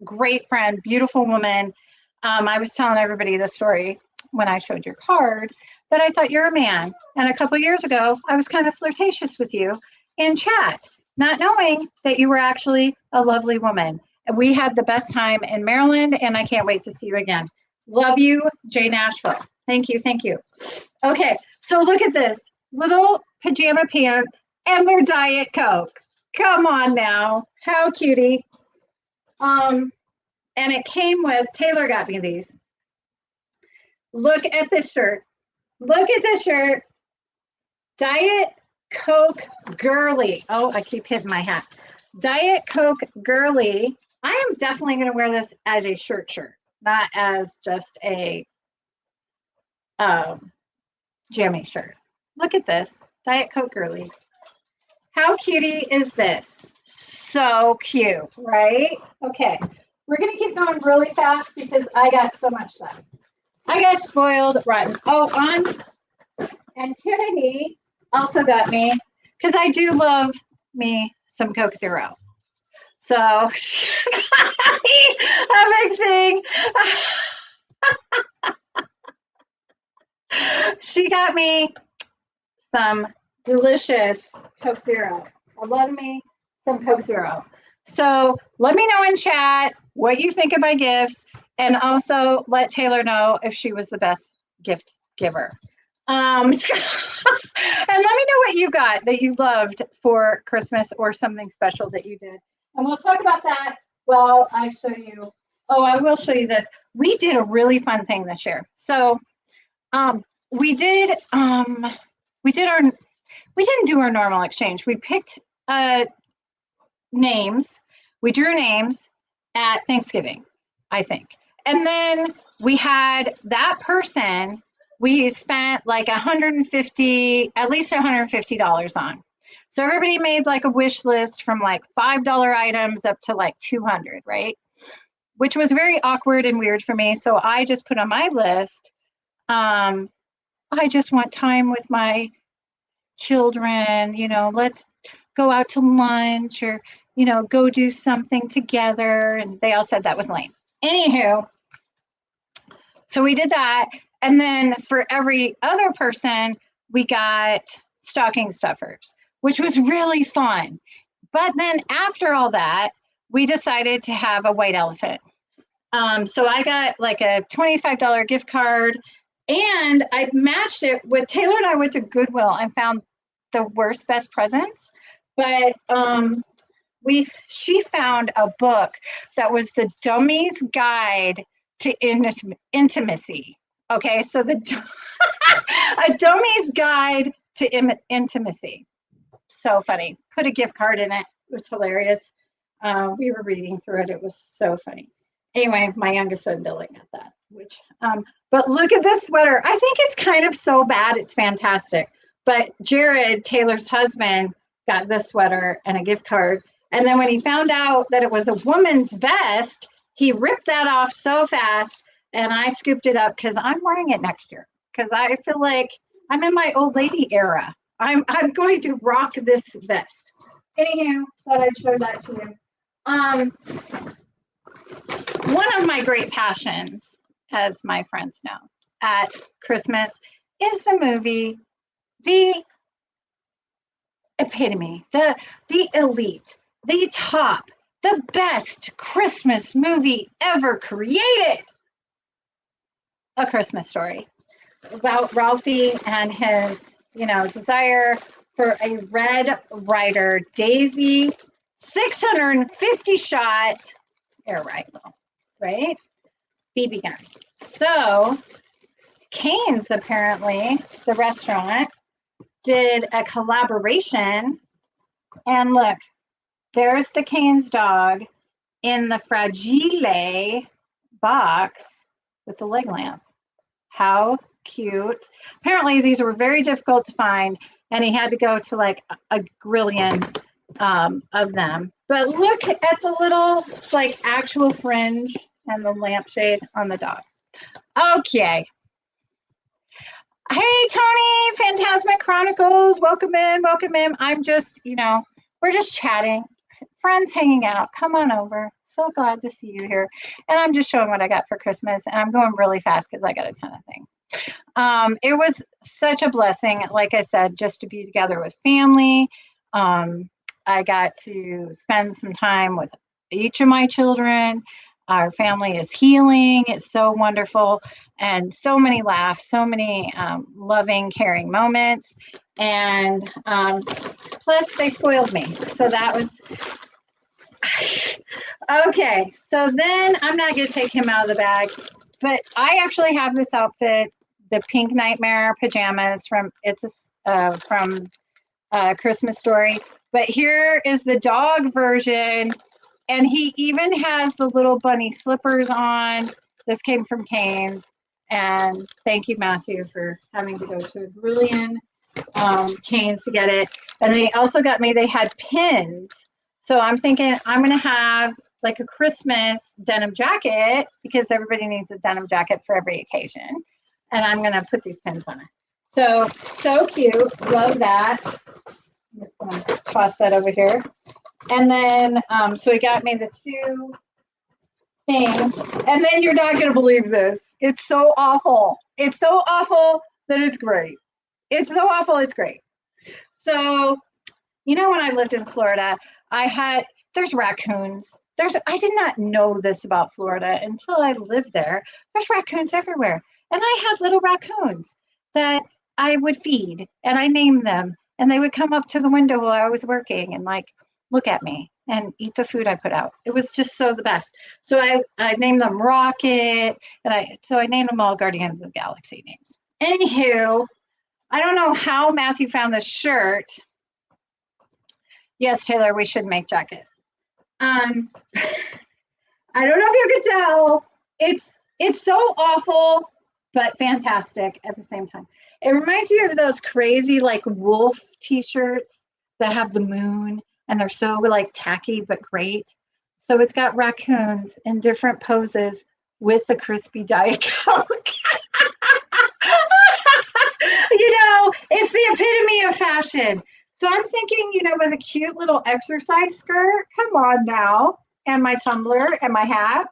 Great friend, beautiful woman. I was telling everybody the story when I showed your card that I thought you're a man. And a couple years ago, I was kind of flirtatious with you in chat, not knowing that you were actually a lovely woman. And we had the best time in Maryland, and I can't wait to see you again. Love you, Jay Nashville. Thank you, thank you. Okay, so look at this. Little pajama pants and their Diet Coke. Come on now. How cutie. And it came with, Taylor got me these. Look at this shirt. Look at this shirt. Diet Coke Girly. Oh, I keep hitting my hat. Diet Coke Girly. I am definitely going to wear this as a shirt, not as just a jammy shirt. Look at this. Diet Coke Girly. How cutie is this? So cute, right? Okay. we're going to keep going really fast because I got so much stuff. I got spoiled rotten. Oh, and Tiffany also got me, because I do love me some Coke Zero. So she got me a big thing. She got me some delicious Coke Zero. I love me some Coke Zero. So let me know in chat what you think of my gifts, and also let Taylor know if she was the best gift giver. And let me know what you got that you loved for Christmas, or something special that you did. And we'll talk about that while I show you. Oh, I will show you this. We did a really fun thing this year. So we didn't do our normal exchange. We picked names. We drew names at Thanksgiving, I think. And then we had that person, we spent like at least $150 on. So everybody made like a wish list from like $5 items up to like 200, right? Which was very awkward and weird for me. So I just put on my list, I just want time with my children, let's go out to lunch, or, go do something together. And they all said that was lame. Anywho, so we did that. And then for every other person, we got stocking stuffers, which was really fun. But then after all that, we decided to have a white elephant. So I got like a $25 gift card, and I matched it with Taylor, and I went to Goodwill and found the worst best presents. But she found a book that was the Dummy's Guide to Intimacy. Okay, so a Dummy's Guide to Intimacy. So funny. Put a gift card in it. It was hilarious. We were reading through it. It was so funny. Anyway, my youngest son Billy got that. But look at this sweater. I think it's kind of so bad. It's fantastic. But Jared, Taylor's husband, got this sweater and a gift card. And then when he found out that it was a woman's vest, he ripped that off so fast, and I scooped it up because I'm wearing it next year, because I feel like I'm in my old lady era. I'm going to rock this vest. Anyhow, thought I'd show that to you. One of my great passions, as my friends know, at Christmas is the movie, the epitome, the elite, the top, the best Christmas movie ever created. A Christmas Story, about Ralphie and his, desire for a Red Ryder Daisy 650 shot air rifle, right? BB gun. So Cane's, apparently, the restaurant, did a collaboration, and look, there's the Cane's dog in the Fragile box with the leg lamp. How cute. Apparently these were very difficult to find, and he had to go to like a grillion of them. But look at the little like actual fringe and the lampshade on the dog. Okay. Hey, Tony, Phantasmic Chronicles, welcome in, welcome in. I'm just, we're just chatting, friends hanging out. Come on over. So glad to see you here. And I'm just showing what I got for Christmas, and I'm going really fast because I got a ton of things. It was such a blessing, like I said, just to be together with family. I got to spend some time with each of my children. Our family is healing. It's so wonderful, and so many laughs, so many loving, caring moments. And plus, they spoiled me. So that was okay. So then I'm not going to take him out of the bag, but I actually have this outfit, the Pink Nightmare pajamas from Christmas Story. But here is the dog version. And he even has the little bunny slippers on. This came from Cane's. And thank you, Matthew, for having to go to a brilliant Cane's to get it. And they also got me, they had pins. So I'm thinking I'm going to have like a Christmas denim jacket because everybody needs a denim jacket for every occasion. And I'm going to put these pins on it. So cute. Love that. I'm just going to toss that over here. And then, so he got me the 2 things. And then you're not going to believe this. It's so awful. It's so awful that it's great. It's so awful, it's great. So, you know, when I lived in Florida, there's raccoons. I did not know this about Florida until I lived there. There's raccoons everywhere. And I had little raccoons that I would feed, and I named them, and they would come up to the window while I was working and like look at me and eat the food I put out. It was just so the best. So I named them Rocket, and I named them all Guardians of the Galaxy names. Anywho, I don't know how Matthew found this shirt. Yes, Taylor, we should make jackets. I don't know if you could tell. It's so awful, but fantastic at the same time. It reminds you of those crazy like wolf t-shirts that have the moon and they're so like tacky but great. So it's got raccoons in different poses with a crispy Diet Coke. You know, it's the epitome of fashion. So I'm thinking, you know, with a cute little exercise skirt, come on now, and my tumbler and my hat,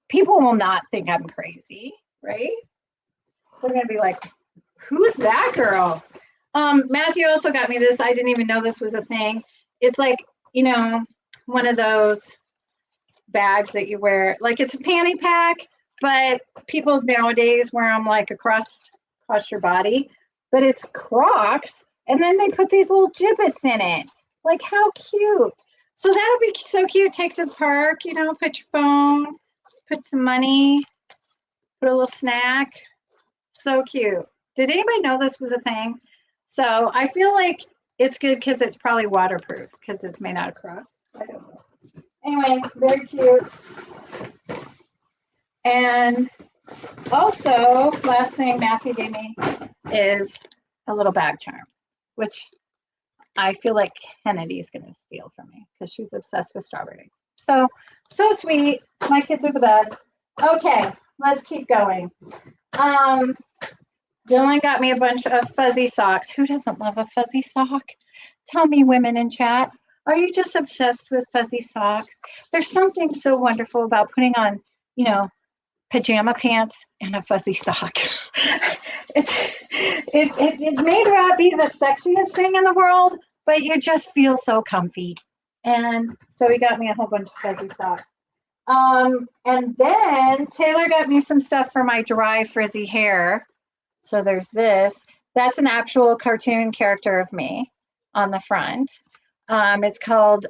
people will not think I'm crazy, right? They're going to be like, who's that girl? Matthew also got me this. I didn't even know this was a thing. It's like, you know, one of those bags that you wear. Like it's a fanny pack, but people nowadays wear them like across your body. But it's Crocs, and then they put these little gibbets in it. Like how cute. So that'll be so cute. Take to the park, you know, put your phone, put some money, put a little snack. So cute. Did anybody know this was a thing? So I feel like it's good because it's probably waterproof because it's made out of Crocs. I don't know. Anyway, very cute. And also, last thing Matthew gave me is a little bag charm, which I feel like Kennedy's going to steal from me because she's obsessed with strawberries. So sweet. My kids are the best. Okay, let's keep going. Dylan got me a bunch of fuzzy socks. Who doesn't love a fuzzy sock? Tell me, women in chat, are you just obsessed with fuzzy socks? There's something so wonderful about putting on, you know, pajama pants and a fuzzy sock. It may not be the sexiest thing in the world, but you just feel so comfy. And so he got me a whole bunch of fuzzy socks. And then Taylor got me some stuff for my dry frizzy hair. So there's this. That's an actual cartoon character of me on the front. It's called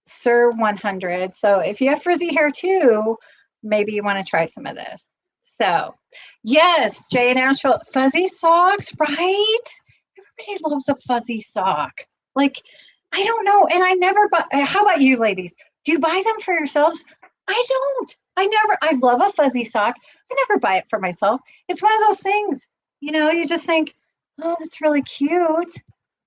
Sir 100. So if you have frizzy hair too, maybe you want to try some of this. So yes, Jay in Asheville, fuzzy socks, right? Everybody loves a fuzzy sock. Like, I don't know. And I never buy. How about you ladies? Do you buy them for yourselves? I don't. I love a fuzzy sock. I never buy it for myself. It's one of those things, you know, you just think, oh, that's really cute.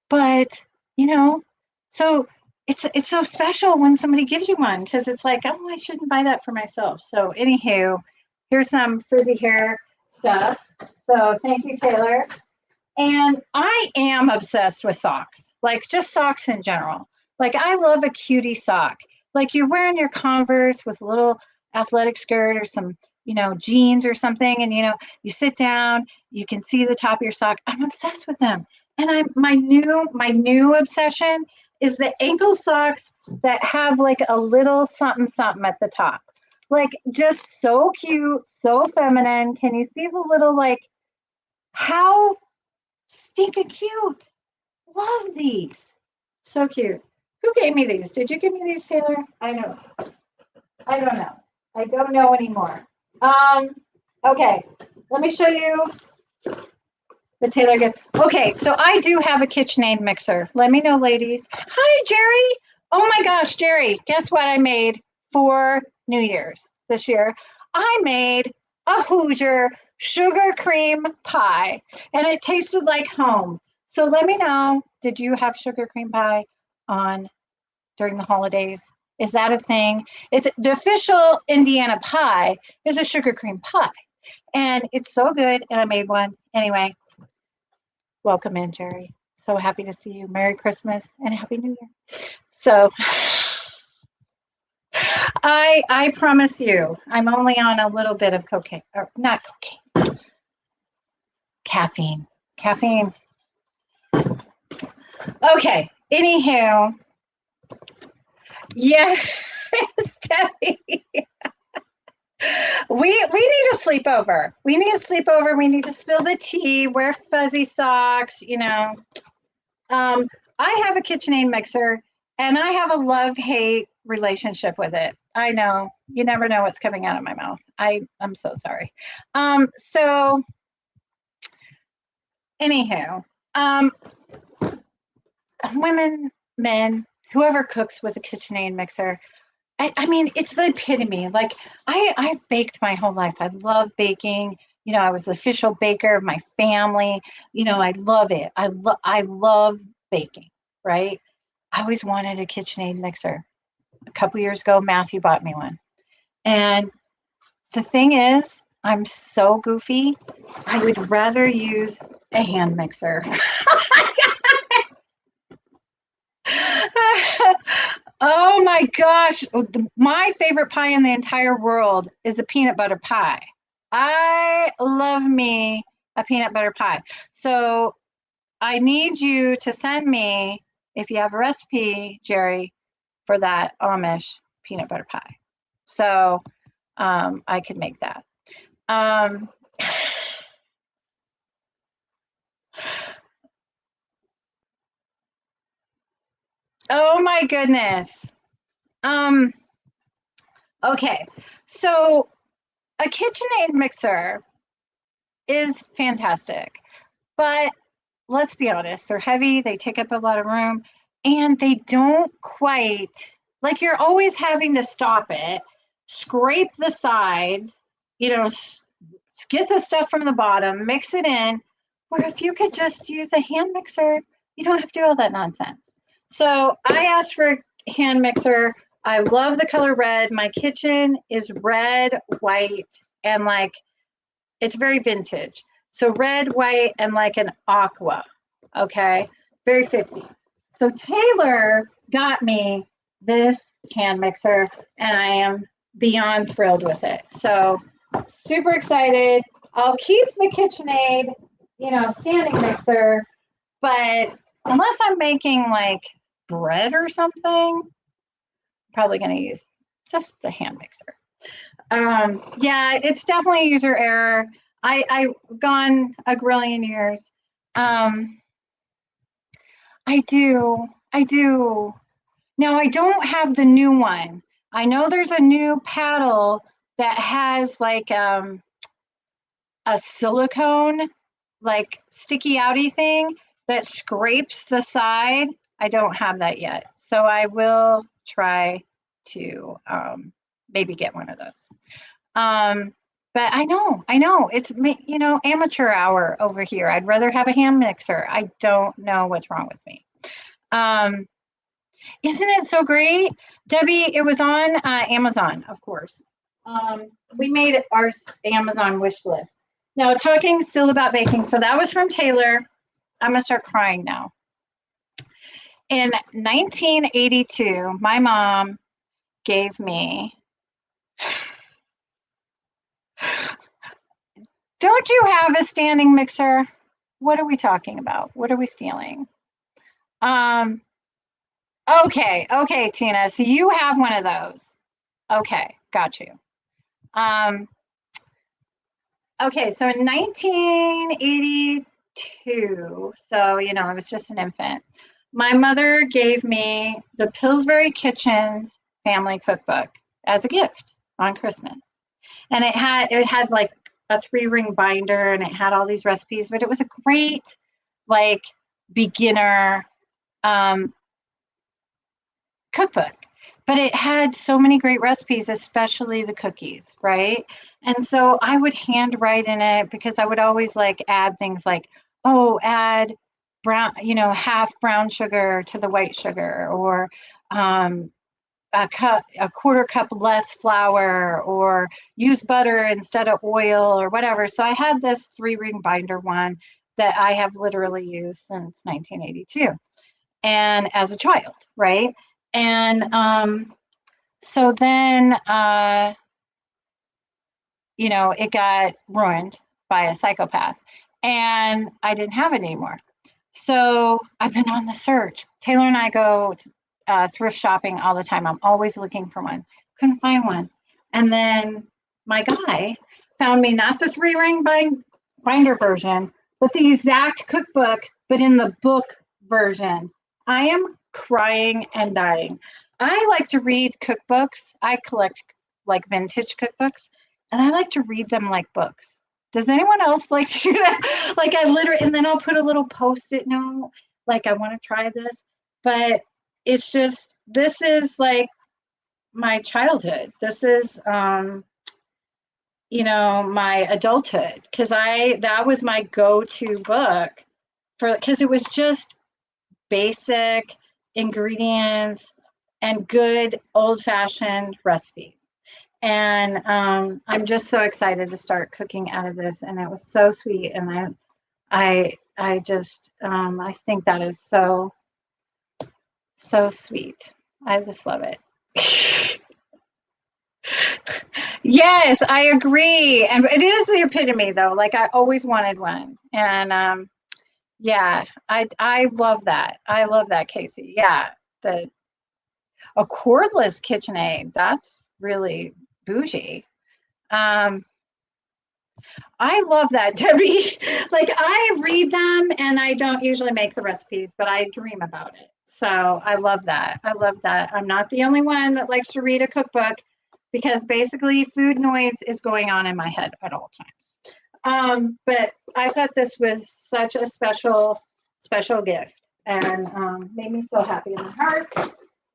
But, you know, so it's so special when somebody gives you one because it's like, oh, I shouldn't buy that for myself. So anywho, here's some frizzy hair stuff. So thank you, Taylor. And I am obsessed with socks, like just socks in general. Like I love a cutie sock. Like you're wearing your Converse with a little athletic skirt or some, you know, jeans or something. And, you know, you sit down, you can see the top of your sock. I'm obsessed with them. And my new obsession is the ankle socks that have like a little something something at the top. Like just so cute, so feminine. Can you see the little like, how stinking cute. Love these. So cute. Who gave me these? Did you give me these, Taylor? I don't know. I don't know anymore. Okay, let me show you the Taylor gift. Okay, so I do have a KitchenAid mixer. Let me know, ladies. Hi, Jerry. Oh my gosh, Jerry, guess what I made for New Year's this year? I made a Hoosier sugar cream pie, and it tasted like home. So let me know, did you have sugar cream pie on during the holidays? Is that a thing? It's the official Indiana pie is a sugar cream pie. And it's so good. And I made one. Anyway, welcome in, Jerry. So happy to see you. Merry Christmas and Happy New Year. So I promise you, I'm only on a little bit of cocaine, or not cocaine, caffeine. Caffeine. Okay. Anywho, yeah, Debbie. We need a sleepover. We need a sleepover. We need to spill the tea, wear fuzzy socks, you know. I have a KitchenAid mixer and I have a love-hate relationship with it. I know. You never know what's coming out of my mouth. I'm so sorry. So anywho, women, men, whoever cooks with a KitchenAid mixer, I mean, it's the epitome. Like I've baked my whole life. I love baking. You know, I was the official baker of my family. You know, I love it. I love baking, right? I always wanted a KitchenAid mixer. A couple years ago, Matthew bought me one. And the thing is, I'm so goofy. I would rather use a hand mixer. Oh my gosh. My favorite pie in the entire world is a peanut butter pie. I love me a peanut butter pie. So I need you to send me, if you have a recipe, Jerry, for that Amish peanut butter pie. So I can make that. Um, oh my goodness. Um, okay. So a KitchenAid mixer is fantastic, but let's be honest, they're heavy, they take up a lot of room, and they don't quite, like you're always having to stop it, scrape the sides, you know, get the stuff from the bottom, mix it in. Where if you could just use a hand mixer, you don't have to do all that nonsense. So I asked for a hand mixer. I love the color red. My kitchen is red, white, and like it's very vintage. So red, white, and like an aqua. Okay. Very 50s. So Taylor got me this hand mixer and I am beyond thrilled with it. So super excited. I'll keep the KitchenAid, you know, standing mixer, but unless I'm making like bread or something, I'm probably going to use just the hand mixer. Yeah, it's definitely user error. I've gone a grillion years. I do. I do. Now I don't have the new one. I know there's a new paddle that has like a silicone, like sticky outy thing that scrapes the side. I don't have that yet. So I will try to maybe get one of those. But I know it's, you know, amateur hour over here. I'd rather have a hand mixer. I don't know what's wrong with me. Isn't it so great? Debbie, it was on Amazon, of course. We made our Amazon wish list. Now, talking still about baking. So that was from Taylor. I'm going to start crying now. In 1982, my mom gave me, don't you have a standing mixer? What are we talking about? What are we stealing? Okay, Tina. So you have one of those. Okay, got you. Okay, so in 1982, so you know, I was just an infant. My mother gave me the Pillsbury Kitchens family cookbook as a gift on Christmas. And it had like a 3-ring binder and it had all these recipes, but it was a great like beginner cookbook. But it had so many great recipes, especially the cookies, right? And so I would hand write in it because I would always like add things like, oh, add brown, you know, half brown sugar to the white sugar, or a quarter cup less flour, or use butter instead of oil or whatever. So I had this 3-ring binder one that I have literally used since 1982 and as a child, right? And so then you know, it got ruined by a psychopath and I didn't have it anymore. So I've been on the search. Taylor and I go thrift shopping all the time. I'm always looking for one. Couldn't find one. And then my guy found me not the 3-ring binder version, but the exact cookbook, but in the book version. I am crying and dying. I like to read cookbooks. I collect like vintage cookbooks, and I like to read them like books. Does anyone else like to do that? Like I literally, and then I'll put a little post-it note, like I want to try this, but it's just, this is like my childhood. This is, you know, my adulthood, because that was my go-to book because it was just basic ingredients and good old-fashioned recipes. And I'm just so excited to start cooking out of this, and it was so sweet. And I just I think that is so sweet. I just love it. Yes, I agree. And it is the epitome though. Like I always wanted one. And yeah, I love that. I love that, Casey. Yeah. A cordless KitchenAid. That's really bougie. I love that, Debbie. Like I read them and I don't usually make the recipes, but I dream about it. So I love that. I love that. I'm not the only one that likes to read a cookbook, because basically food noise is going on in my head at all times. But I thought this was such a special gift, and made me so happy in my heart.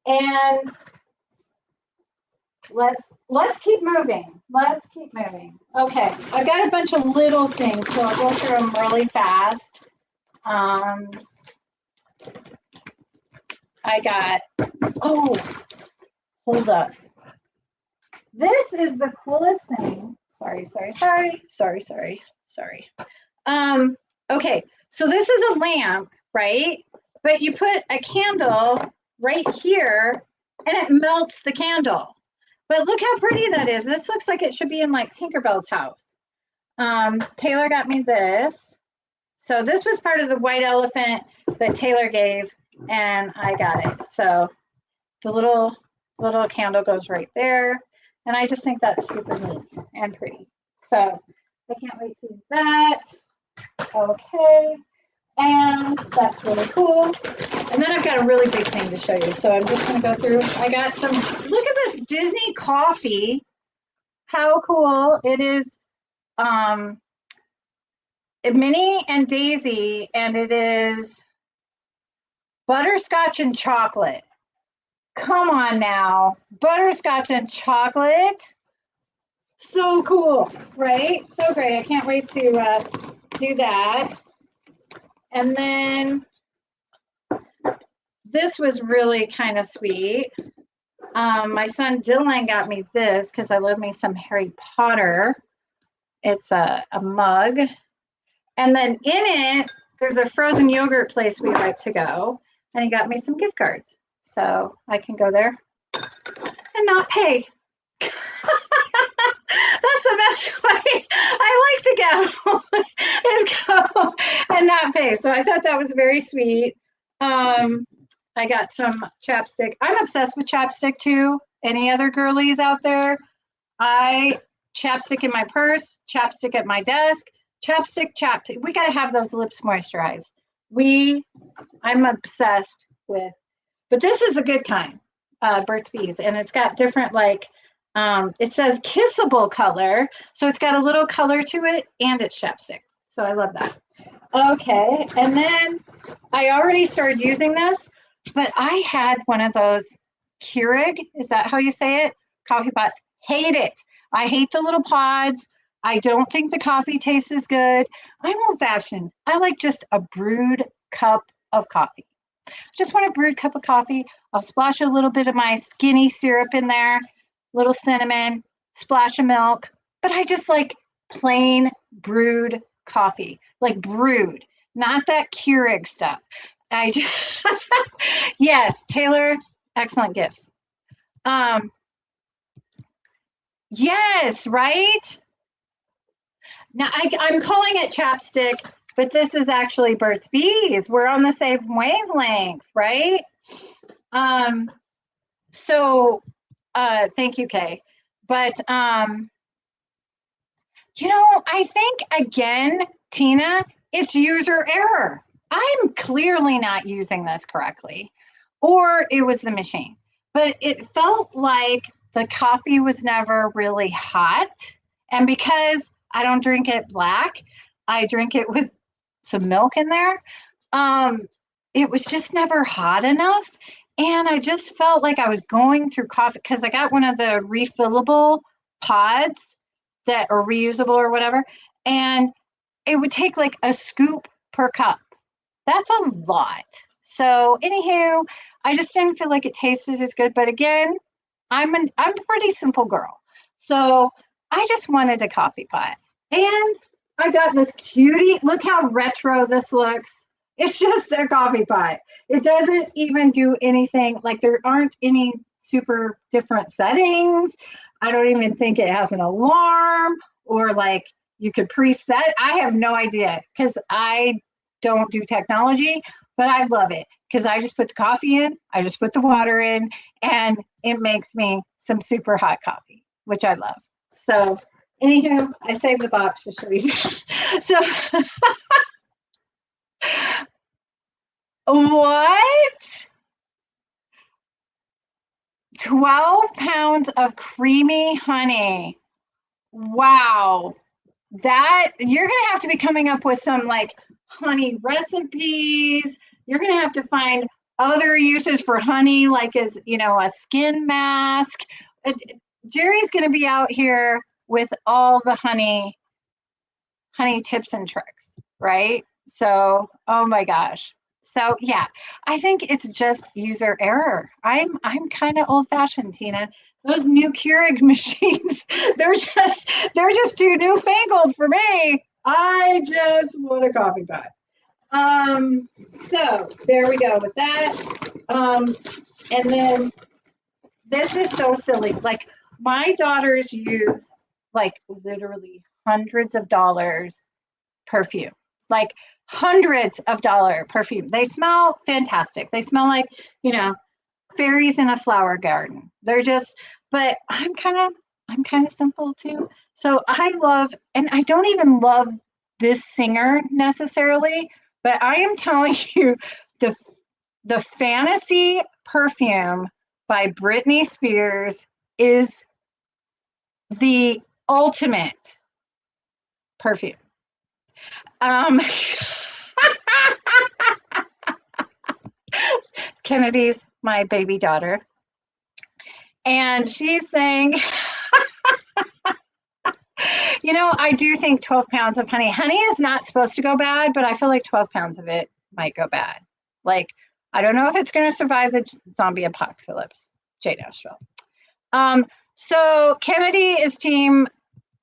And let's keep moving. Let's keep moving. Okay, I've got a bunch of little things, so I'll go through them really fast. I got, oh, hold up. This is the coolest thing. Sorry. Okay, so this is a lamp, right? But you put a candle right here and it melts the candle. But look how pretty that is. This looks like it should be in like Tinkerbell's house. Taylor got me this. So this was part of the white elephant that Taylor gave, and I got it. So the little candle goes right there. And I just think that's super neat and pretty. So I can't wait to use that. Okay. And that's really cool. And then I've got a really big thing to show you. So I'm just going to go through. I got some, look at this Disney coffee. How cool. It is Minnie and Daisy, and it is butterscotch and chocolate. Come on now, butterscotch and chocolate. So cool, right? So great. I can't wait to do that. And then this was really kind of sweet. My son Dylan got me this because I love me some Harry Potter. It's a mug. And then in it, there's a frozen yogurt place we like to go. And he got me some gift cards. So I can go there and not pay. That's the best way I like to go, is go and not pay. So I thought that was very sweet. I got some chapstick. I'm obsessed with chapstick too. Any other girlies out there? Chapstick in my purse, chapstick at my desk, chapstick. We got to have those lips moisturized. I'm obsessed with, but this is the good kind, Burt's Bees, and it's got different, like, it says kissable color, so it's got a little color to it, and it's chapstick. So I love that. Okay, and then I already started using this, but I had one of those Keurig, is that how you say it? Coffee pots. Hate it. I hate the little pods. I don't think the coffee tastes as good. I'm old-fashioned. I like just a brewed cup of coffee. Just want a brewed cup of coffee. I'll splash a little bit of my skinny syrup in there, little cinnamon, splash of milk. But I just like plain brewed coffee, like brewed, not that Keurig stuff. I just, yes, Taylor, excellent gifts. Yes, right? Now I'm calling it chapstick, but this is actually Burt's Bees. We're on the same wavelength, right? So thank you, Kay. But you know, I think again, Tina, it's user error. I'm clearly not using this correctly, or it was the machine. But it felt like the coffee was never really hot. And because I don't drink it black, I drink it with some milk in there. It was just never hot enough. And I just felt like I was going through coffee because I got one of the refillable pods that are reusable or whatever. And it would take like a scoop per cup. That's a lot. So, anywho, I just didn't feel like it tasted as good. But again, I'm a pretty simple girl. So I just wanted a coffee pot. And I got this cutie. Look how retro this looks. It's just a coffee pot. It doesn't even do anything. Like there aren't any super different settings. I don't even think it has an alarm or like you could preset. I have no idea because I don't do technology, but I love it because I just put the coffee in, I just put the water in, and it makes me some super hot coffee, which I love. So, anywho, I saved the box to show you. So, what? 12 pounds of creamy honey. Wow. That you're going to have to be coming up with some like honey recipes. You're going to have to find other uses for honey, like as, you know, a skin mask. Jerry's going to be out here with all the honey tips and tricks, right? So, oh my gosh. So yeah, I think it's just user error. I'm kind of old fashioned, Tina. Those new Keurig machines, they're just too newfangled for me. I just want a coffee pot. So there we go with that. And then this is so silly. Like my daughters use like literally hundreds of dollars perfume, like hundreds of dollar perfume. They smell fantastic. They smell like, you know, fairies in a flower garden. They're just, but I'm kind of simple too. So I love, and I don't even love this singer necessarily, but I am telling you the Fantasy perfume by Britney Spears is the ultimate perfume. Kennedy's my baby daughter. And she's saying, you know, I do think 12 pounds of honey. Honey is not supposed to go bad, but I feel like 12 pounds of it might go bad. Like, I don't know if it's going to survive the zombie apocalypse. J. Nashville. So Kennedy is team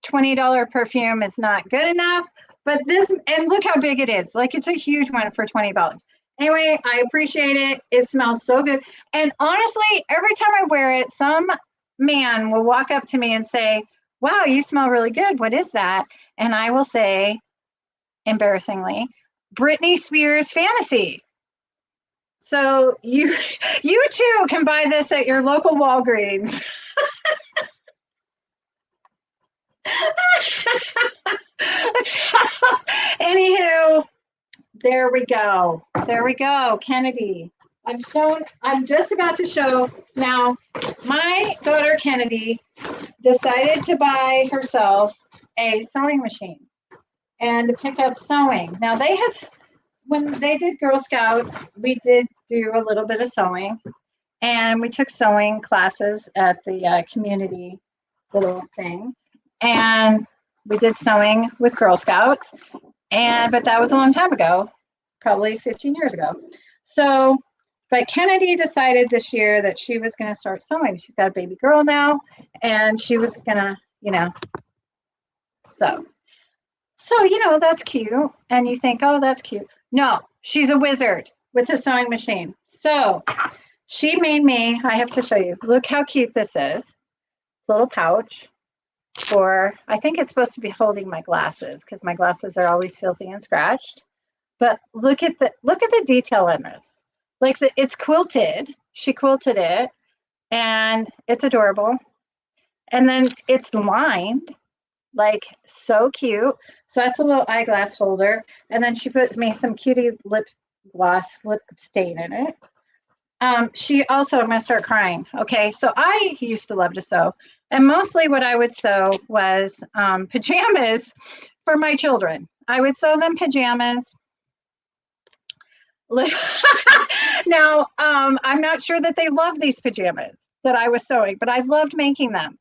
$20 perfume is not good enough, but this, and look how big it is. Like it's a huge one for $20. Anyway, I appreciate it. It smells so good. And honestly, every time I wear it, some man will walk up to me and say, wow, you smell really good. What is that? And I will say, embarrassingly, Britney Spears Fantasy. So you too can buy this at your local Walgreens. Anywho, there we go. There we go, Kennedy. I'm just about to show now. My daughter Kennedy decided to buy herself a sewing machine and to pick up sewing. Now they had, when they did Girl Scouts, we did do a little bit of sewing, and we took sewing classes at the community little thing, and we did sewing with Girl Scouts, but that was a long time ago, probably 15 years ago. So But Kennedy decided this year that she was going to start sewing. She's got a baby girl now, and she was going to, sew. So, that's cute. And you think, oh, that's cute. No, she's a wizard with a sewing machine. So she made me, I have to show you. Look how cute this is. Little pouch for, I think it's supposed to be holding my glasses because my glasses are always filthy and scratched. But look at the detail in this. Like it's quilted. She quilted it and it's adorable. And then it's lined, like so cute. So that's a little eyeglass holder. And then she put me some cutie lip gloss lip stain in it. She also, I'm going to start crying. Okay, so I used to love to sew. And mostly what I would sew was pajamas for my children. I would sew them pajamas. Now, I'm not sure that they love these pajamas that I was sewing, but I loved making them.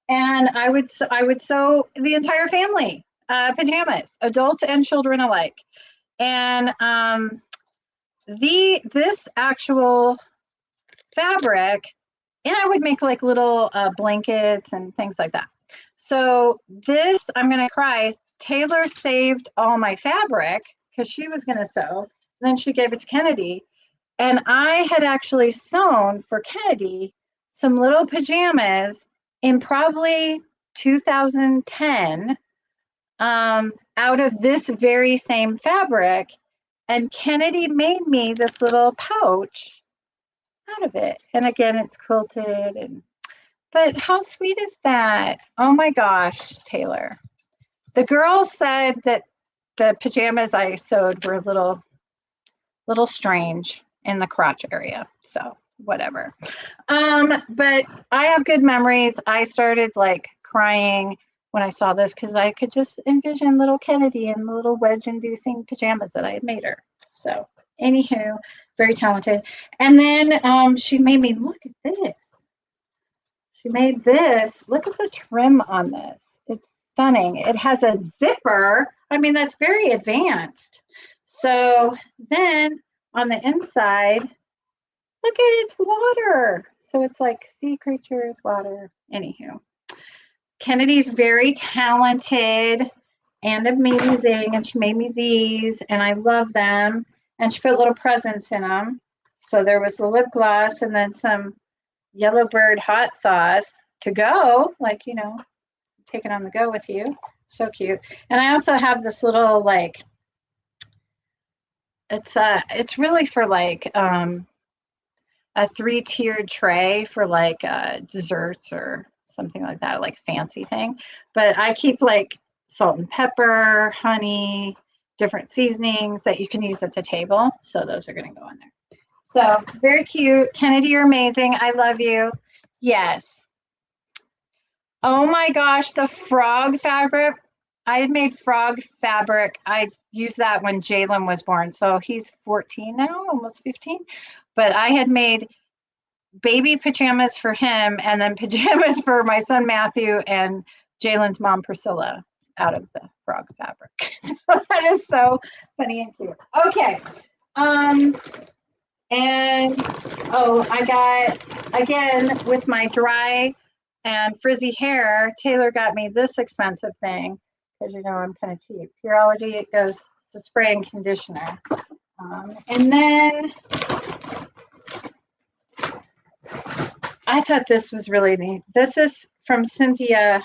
And I would sew the entire family pajamas, adults and children alike. And this actual fabric, and I would make like little blankets and things like that. So this, I'm going to cry, Taylor saved all my fabric because she was going to sew. Then she gave it to Kennedy. And I had actually sewn for Kennedy some little pajamas in probably 2010 out of this very same fabric. And Kennedy made me this little pouch out of it. And again, it's quilted. But how sweet is that? Oh my gosh, Taylor. The girls said that the pajamas I sewed were a little strange in the crotch area. So whatever. But I have good memories. I started like crying when I saw this because I could just envision little Kennedy in the little wedge-inducing pajamas that I had made her. So anywho, very talented. And then she made me look at this. She made this. Look at the trim on this. It's stunning. It has a zipper. I mean, that's very advanced. So then on the inside, look at it's water. So it's like sea creatures, water. Anywho, Kennedy's very talented and amazing, and she made me these, and I love them. And she put little presents in them. So there was the lip gloss and then some Yellowbird hot sauce to go, like, take it on the go with you. So cute. And I also have this little like, it's really for like a 3-tiered tray for like desserts or something like that, like fancy thing. But I keep like salt and pepper, honey, different seasonings that you can use at the table. So those are going to go in there. So very cute. Kennedy, you're amazing. I love you. Yes. Oh my gosh, the frog fabric. I had made frog fabric. I used that when Jalen was born. So he's 14 now, almost 15. But I had made baby pajamas for him and then pajamas for my son Matthew and Jalen's mom Priscilla out of the frog fabric. So that is so funny and cute. Okay. And I got, again, with my dry and frizzy hair, Taylor got me this expensive thing because I'm kind of cheap. Pureology, it goes to spray and conditioner. And then I thought this was really neat. This is from Cynthia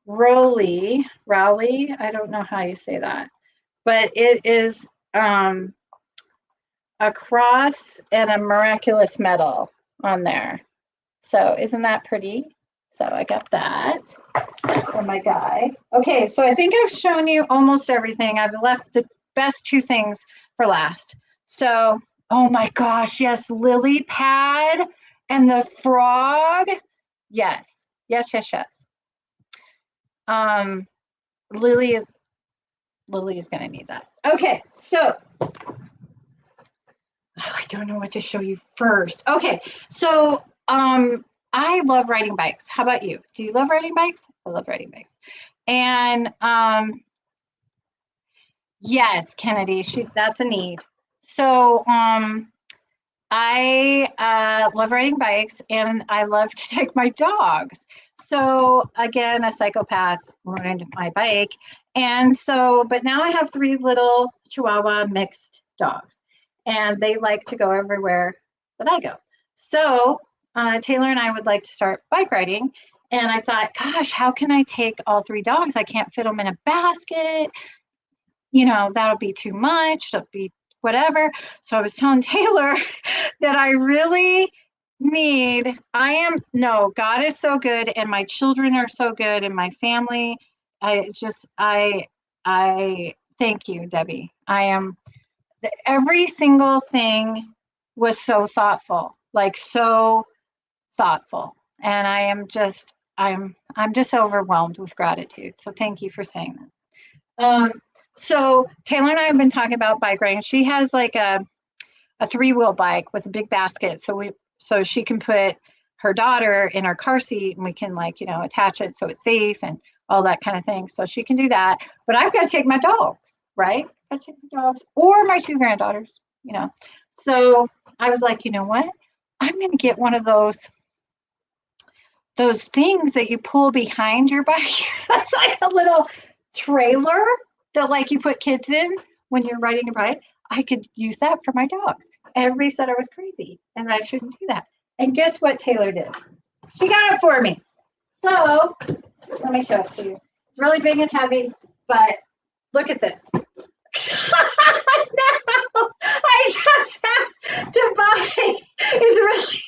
Rowley. I don't know how you say that, but it is a cross and a miraculous medal on there. So isn't that pretty? So I got that for my guy. Okay, so I think I've shown you almost everything. I've left the best 2 things for last. So, oh my gosh, yes, lily pad and the frog. Yes. Lily is going to need that. Okay, so I don't know what to show you first. Okay, so I love riding bikes. How about you? Do you love riding bikes? I love riding bikes. And yes, Kennedy, that's a need. So I love riding bikes and I love to take my dogs. So again, a psychopath ruined my bike. And so, but now I have three little Chihuahua mixed dogs and they like to go everywhere that I go. So Taylor and I would like to start bike riding. And I thought, gosh, how can I take all three dogs? I can't fit them in a basket. You know, that'll be too much. That'll be whatever. So I was telling Taylor that I really no, God is so good and my children are so good and my family. I thank you, Debbie. Every single thing was so thoughtful, like so thoughtful. And I'm just overwhelmed with gratitude. So thank you for saying that. So Taylor and I have been talking about bike riding. She has like a three-wheel bike with a big basket. So she can put her daughter in her car seat and we can like, attach it so it's safe and all that kind of thing. So she can do that. But I've got to take my dogs, right? I've got to take my dogs or my two granddaughters, So I was like, you know what? I'm going to get one of those things that you pull behind your bike. It's like a little trailer that like you put kids in when you're riding your bike. I could use that for my dogs. Everybody said I was crazy and I shouldn't do that. And guess what Taylor did? She got it for me. So let me show it to you. It's really big and heavy, but look at this. No, I just have to buy. It's really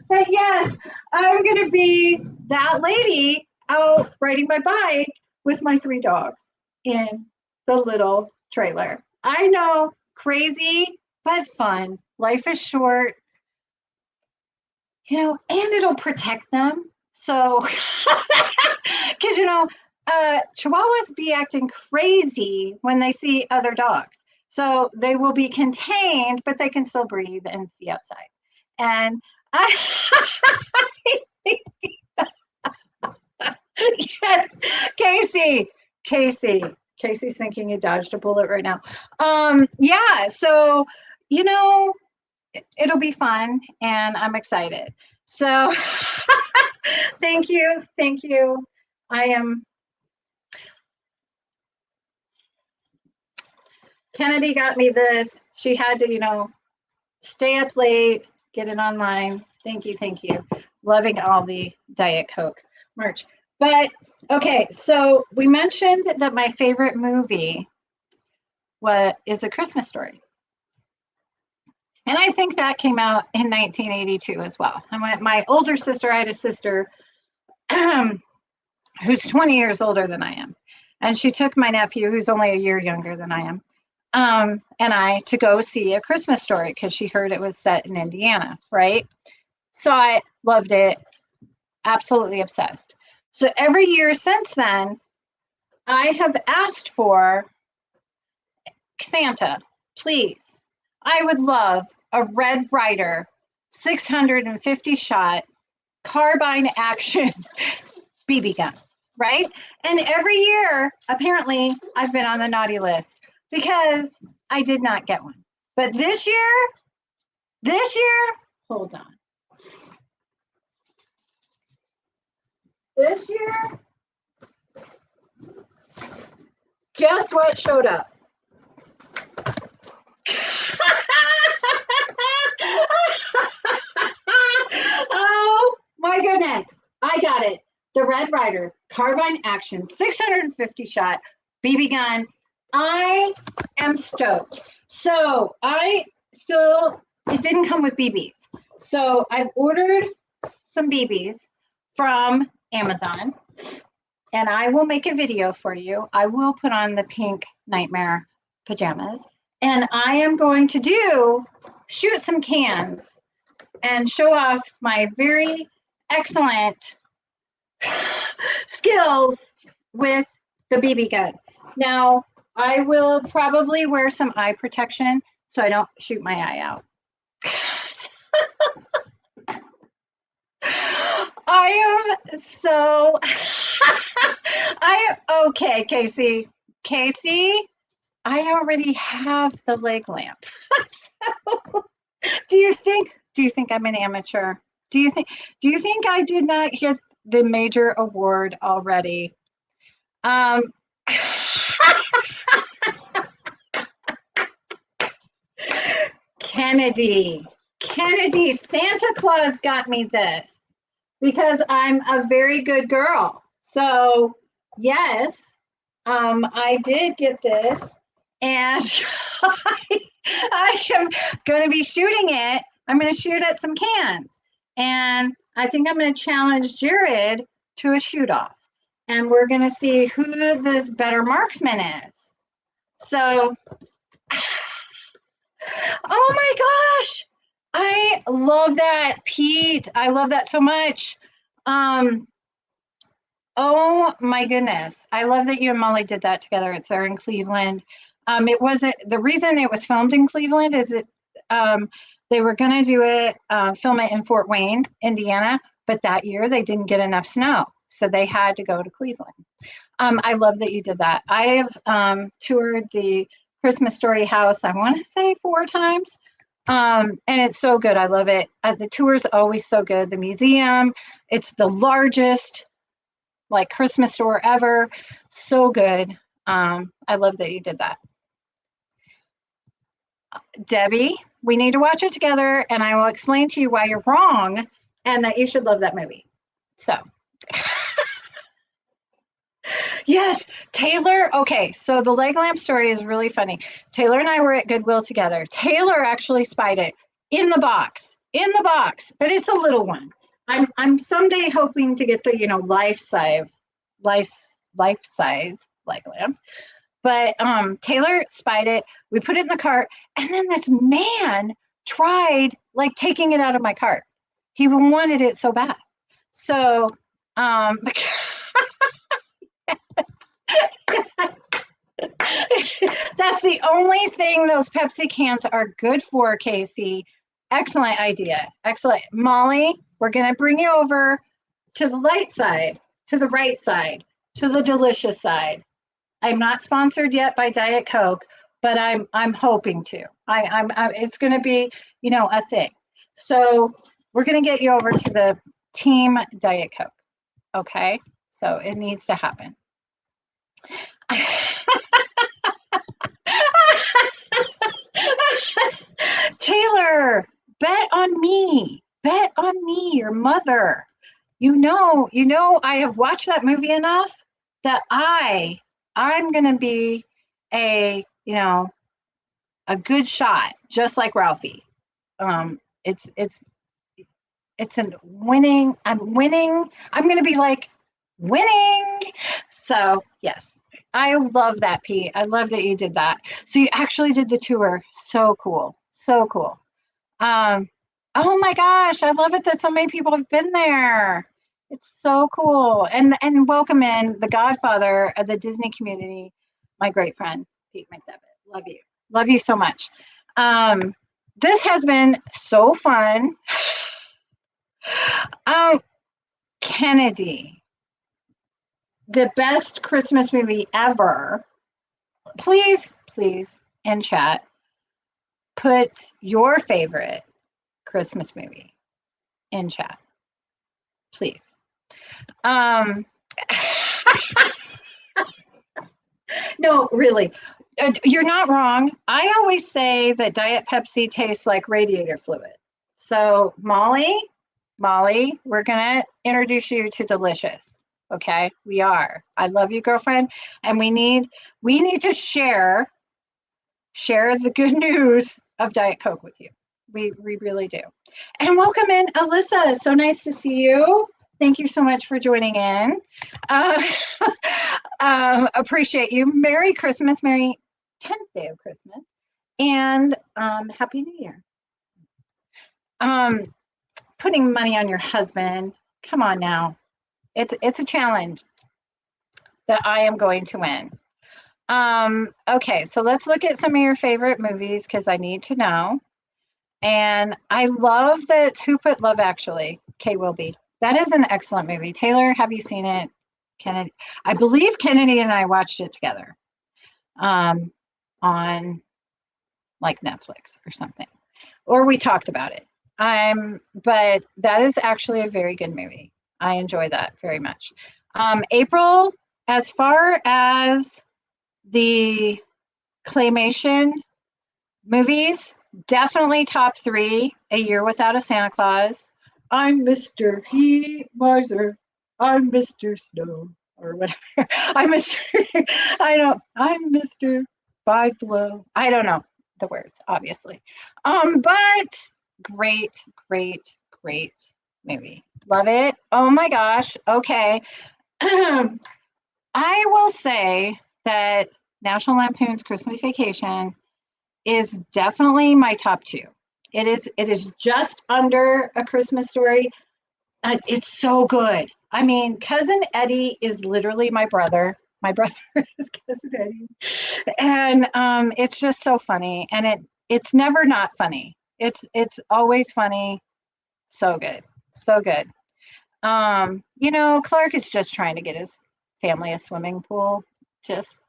but yes, I'm gonna be that lady out riding my bike with my three dogs in the little trailer. I know, crazy, but fun. Life is short, and it'll protect them. So, because Chihuahuas be acting crazy when they see other dogs. So they will be contained, but they can still breathe and see outside. And yes, Casey's thinking you dodged a bullet right now. Yeah, so it'll be fun, and I'm excited. So thank you. I am. Kennedy got me this. She had to, stay up late, get it online. Thank you. Loving all the Diet Coke merch. But okay, so we mentioned that my favorite movie is A Christmas Story. And I think that came out in 1982 as well. My older sister, I had a sister who's 20 years older than I am. And she took my nephew, who's only a year younger than I am, and I to go see A Christmas Story because she heard it was set in Indiana, right? Saw it, loved it, absolutely obsessed. So every year since then, I have asked for Santa, please. I would love a Red Ryder 650 shot carbine action BB gun, right? And every year, apparently, I've been on the naughty list because I did not get one. But this year, hold on. This year, guess what showed up? Oh my goodness, I got it. The Red Ryder carbine action 650 shot BB gun. I am stoked. So it didn't come with BBs. So I've ordered some BBs from Amazon and I will make a video for you. I will put on the pink nightmare pajamas and I am going to shoot some cans and show off my very excellent skills with the BB gun. Now, I will probably wear some eye protection so I don't shoot my eye out. I am so okay, Casey. I already have the leg lamp. So, do you think I'm an amateur? Do you think I did not hit the major award already? Um, Kennedy, Santa Claus got me this because I'm a very good girl. So, yes, I did get this, and I am going to be shooting it. I'm going to shoot at some cans, and I think I'm going to challenge Jared to a shoot off, and we're going to see who this better marksman is. So, oh my gosh, I love that, Pete. I love that so much. Oh my goodness. I love that you and Molly did that together. It's there in Cleveland. It wasn't the reason it was filmed in Cleveland is it they were going to do it, film it in Fort Wayne, Indiana, but that year they didn't get enough snow. So they had to go to Cleveland. I love that you did that. I have toured the Christmas Story house, I want to say 4 times. And it's so good. I love it. The tour is always so good. The museum, it's the largest like Christmas store ever. So good. I love that you did that. Debbie, we need to watch it together and I will explain to you why you're wrong and that you should love that movie. So yes, Taylor. Okay, so the leg lamp story is really funny. Taylor and I were at Goodwill together. Taylor actually spied it in the box, but it's a little one. I'm someday hoping to get the life size leg lamp. But Taylor spied it. We put it in the cart, and then this man tried like taking it out of my cart. He wanted it so bad. So that's the only thing those Pepsi cans are good for, Casey. Excellent idea. Excellent. Molly, we're going to bring you over to the light side, to the right side, to the delicious side. I'm not sponsored yet by Diet Coke, but I'm hoping to. It's going to be, a thing. So we're going to get you over to the team Diet Coke. Okay? So it needs to happen. Taylor, bet on me. Bet on me, your mother. I have watched that movie enough that I'm going to be a good shot, just like Ralphie. It's a winning. I'm winning. I'm going to be like winning. So yes, I love that, Pete. I love that you did that. So you actually did the tour. So cool. So cool. Oh my gosh, I love it that so many people have been there. It's so cool. And welcome in the godfather of the Disney community, my great friend, Pete McDevitt. Love you. Love you so much. This has been so fun. Kennedy, the best Christmas movie ever. Please, in chat, put your favorite Christmas movie in chat. Please. No, really. You're not wrong. I always say that Diet Pepsi tastes like radiator fluid. So, Molly, we're going to introduce you to Delicious. Okay? We are. I love you, girlfriend, and we need to share the good news of Diet Coke with you. We really do. And welcome in, Alyssa. So nice to see you. Thank you so much for joining in. Appreciate you. Merry Christmas. Merry 10th day of Christmas. And Happy New Year. Putting money on your husband. Come on now. It's a challenge that I am going to win. Okay, so let's look at some of your favorite movies because I need to know. And I love that Who Put Love Actually, Kay Wilby. That is an excellent movie. Taylor, have you seen it? Kennedy, I believe Kennedy and I watched it together. on like Netflix or something, or we talked about it. But that is actually a very good movie. I enjoy that very much. April, as far as the claymation movies, definitely top three. A Year Without a Santa Claus. I'm Mr. He Miser. I'm Mr. Snow or whatever. I'm Mr. I'm Mr. Five Below. I don't know the words, obviously. But great, great, great movie. Love it. Oh my gosh. Okay. I will say that National Lampoon's Christmas Vacation is definitely my top two. It is just under A Christmas Story. It's so good. I mean, Cousin Eddie is literally my brother. My brother is Cousin Eddie, and it's just so funny. And it's never not funny. It's always funny. So good, so good. Clark is just trying to get his family a swimming pool. Just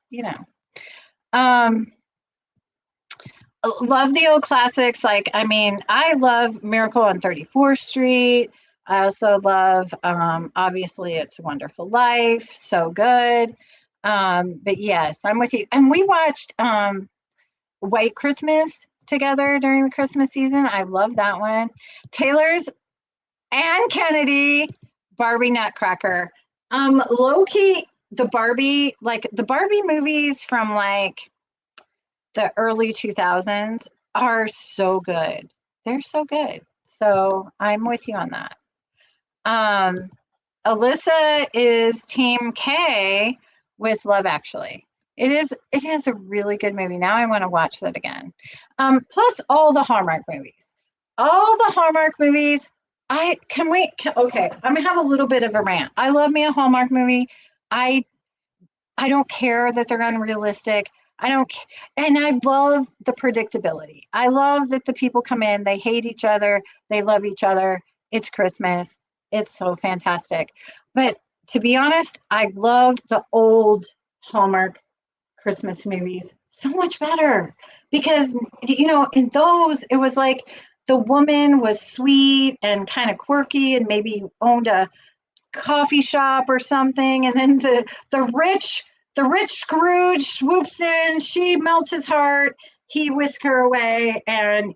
love the old classics. Like, I mean, I love Miracle on 34th Street. I also love, obviously, It's a Wonderful Life. So good. But yes, I'm with you. And we watched White Christmas together during the Christmas season. I love that one. Taylor's and Kennedy, Barbie Nutcracker. Low key, the Barbie movies from like the early 2000s are so good. They're so good. So I'm with you on that. Alyssa is Team K with Love Actually. It is a really good movie. Now I want to watch that again. Plus all the Hallmark movies. All the Hallmark movies. Okay, I'm gonna have a little bit of a rant. I love me a Hallmark movie. I don't care that they're unrealistic. And I love the predictability. I love that the people come in, they hate each other, they love each other. It's Christmas. It's so fantastic. But to be honest, I love the old Hallmark Christmas movies so much better because, in those, it was like the woman was sweet and kind of quirky and maybe owned a coffee shop or something. And then the rich Scrooge swoops in, she melts his heart, he whisks her away, and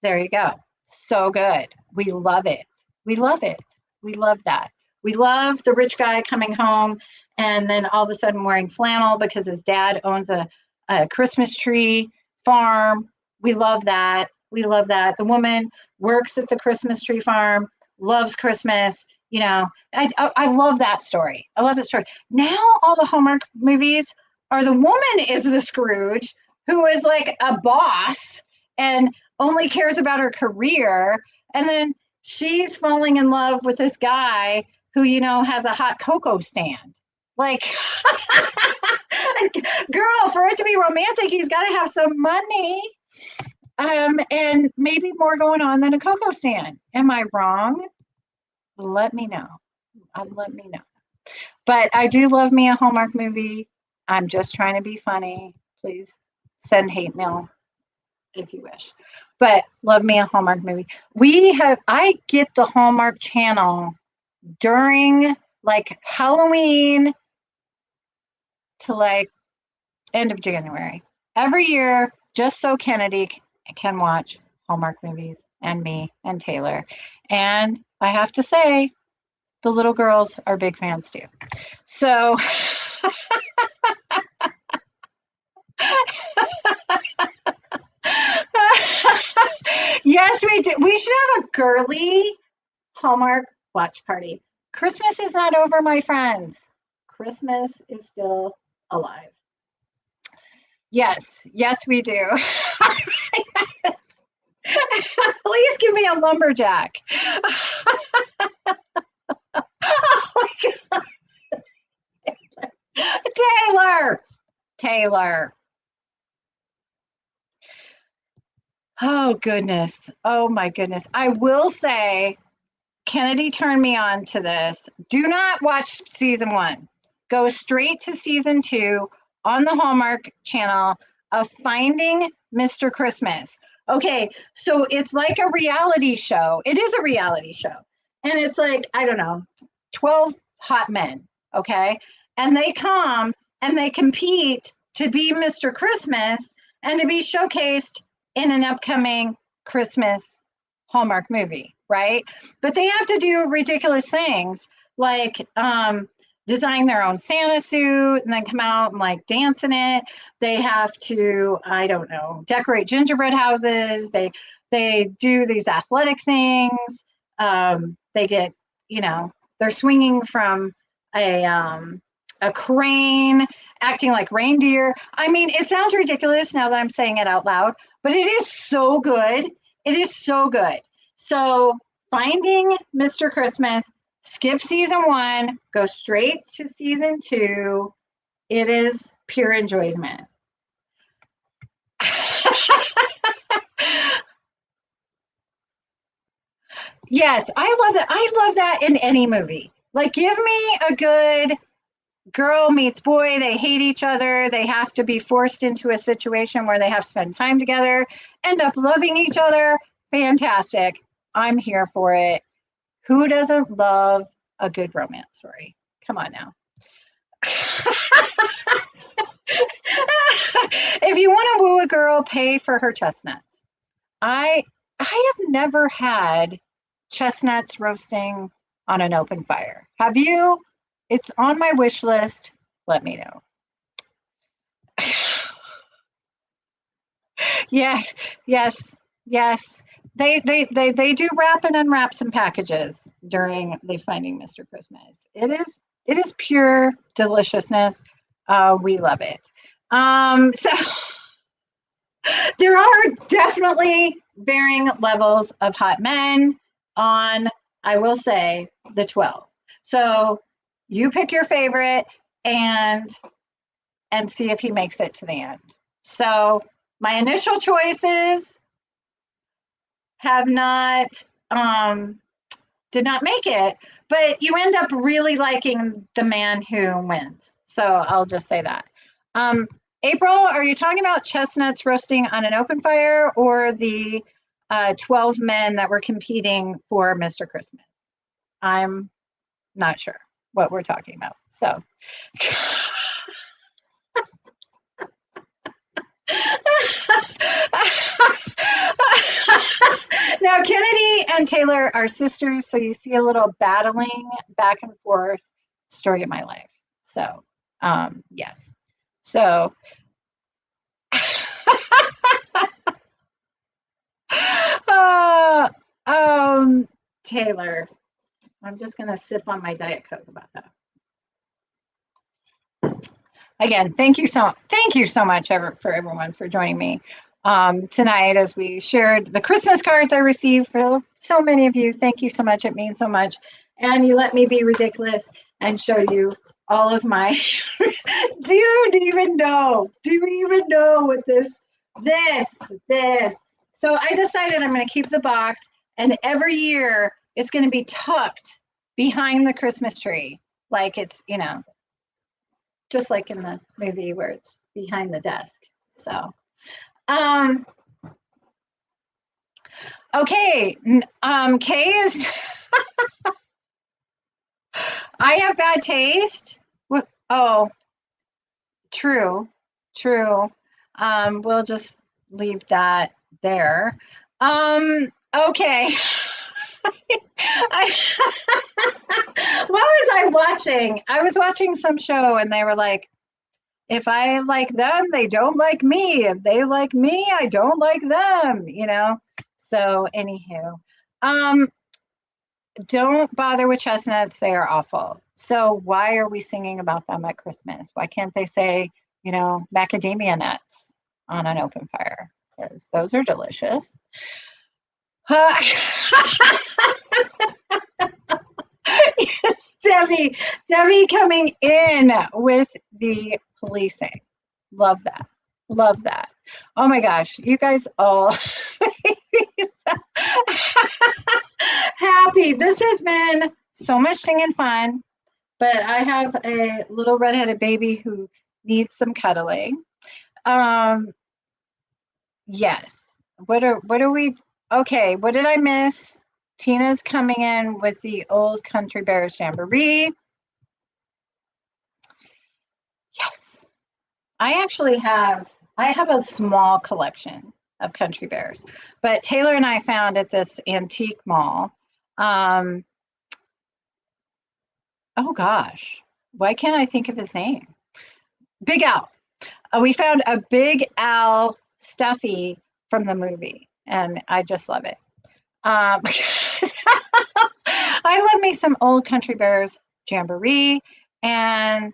there you go. So good. We love it. We love it. We love that. We love the rich guy coming home and then all of a sudden wearing flannel because his dad owns a Christmas tree farm. We love that. We love that. The woman works at the Christmas tree farm, loves Christmas. I love that story. I love that story. Now all the Hallmark movies are the woman is the Scrooge who is like a boss and only cares about her career. And then she's falling in love with this guy who, has a hot cocoa stand. Like, girl, for it to be romantic, he's got to have some money. And maybe more going on than a cocoa stand. Am I wrong? Let me know. Let me know. But I do love me a Hallmark movie. I'm just trying to be funny. Please send hate mail if you wish. But love me a Hallmark movie. I get the Hallmark Channel during like Halloween to like end of January. Every year, just so Kennedy can watch Hallmark movies and me and Taylor. And I have to say, the little girls are big fans too. So yes, we do. We should have a girly Hallmark watch party. Christmas is not over, my friends. Christmas is still alive. Yes, we do. Please give me a lumberjack. Oh my God. Taylor. Oh goodness. Oh my goodness. I will say, Kennedy turned me on to this. Do not watch season 1. Go straight to season 2. on the Hallmark Channel of Finding Mr. Christmas. Okay, so it's like a reality show. It is a reality show. And it's like, I don't know, 12 hot men, okay? And they come and they compete to be Mr. Christmas and to be showcased in an upcoming Christmas Hallmark movie, right? But they have to do ridiculous things like design their own Santa suit and then come out and like dance in it. They have to, I don't know, decorate gingerbread houses. They do these athletic things. They get, you know, they're swinging from a crane, acting like reindeer. I mean, it sounds ridiculous now that I'm saying it out loud, but it is so good. It is so good. So Finding Mr. Christmas, skip season 1, go straight to season 2. It is pure enjoyment. Yes, I love that. I love that in any movie. Like, give me a good girl meets boy. They hate each other. They have to be forced into a situation where they have to spend time together, end up loving each other. Fantastic. I'm here for it. Who doesn't love a good romance story? Come on now. If you want to woo a girl, pay for her chestnuts. I have never had chestnuts roasting on an open fire. Have you? It's on my wish list. Let me know. Yes, yes, yes. They do wrap and unwrap some packages during the Finding Mr. Christmas. It is pure deliciousness. We love it. So there are definitely varying levels of hot men on, I will say, the 12. So you pick your favorite and see if he makes it to the end. So my initial choices have not did not make it, but you end up really liking the man who wins. So I'll just say that. April, are you talking about chestnuts roasting on an open fire or the 12 men that were competing for Mr. Christmas? I'm not sure what we're talking about. So now Kennedy and Taylor are sisters, so you see a little battling back and forth. Story of my life. So yes. So Taylor, I'm just gonna sip on my Diet Coke about that. Again, thank you so much for everyone for joining me tonight as we shared the Christmas cards I received for so many of you. Thank you so much. It means so much. And you let me be ridiculous and show you all of my do you even know what this so I decided I'm going to keep the box, and every year it's going to be tucked behind the Christmas tree, like it's, you know, just like in the movie where it's behind the desk. So okay, Kay is I have bad taste. What? Oh, true. We'll just leave that there. Okay. What was I watching? I was watching some show and they were like, if I like them, they don't like me. If they like me, I don't like them, you know? So anywho, don't bother with chestnuts. They are awful. So why are we singing about them at Christmas? Why can't they say, you know, macadamia nuts on an open fire? Because those are delicious. Yes, Debbie coming in with the policing. Love that. Oh my gosh, you guys all happy. This has been so much singing fun, but I have a little redheaded baby who needs some cuddling. Yes. What are we? Okay, what did I miss? Tina's coming in with the old Country Bears Jamboree. Yes. I have a small collection of Country Bears, but Taylor and I found at this antique mall. Oh gosh, why can't I think of his name? Big Al. We found a Big Al stuffy from the movie, and I just love it. I love me some old Country Bears Jamboree, and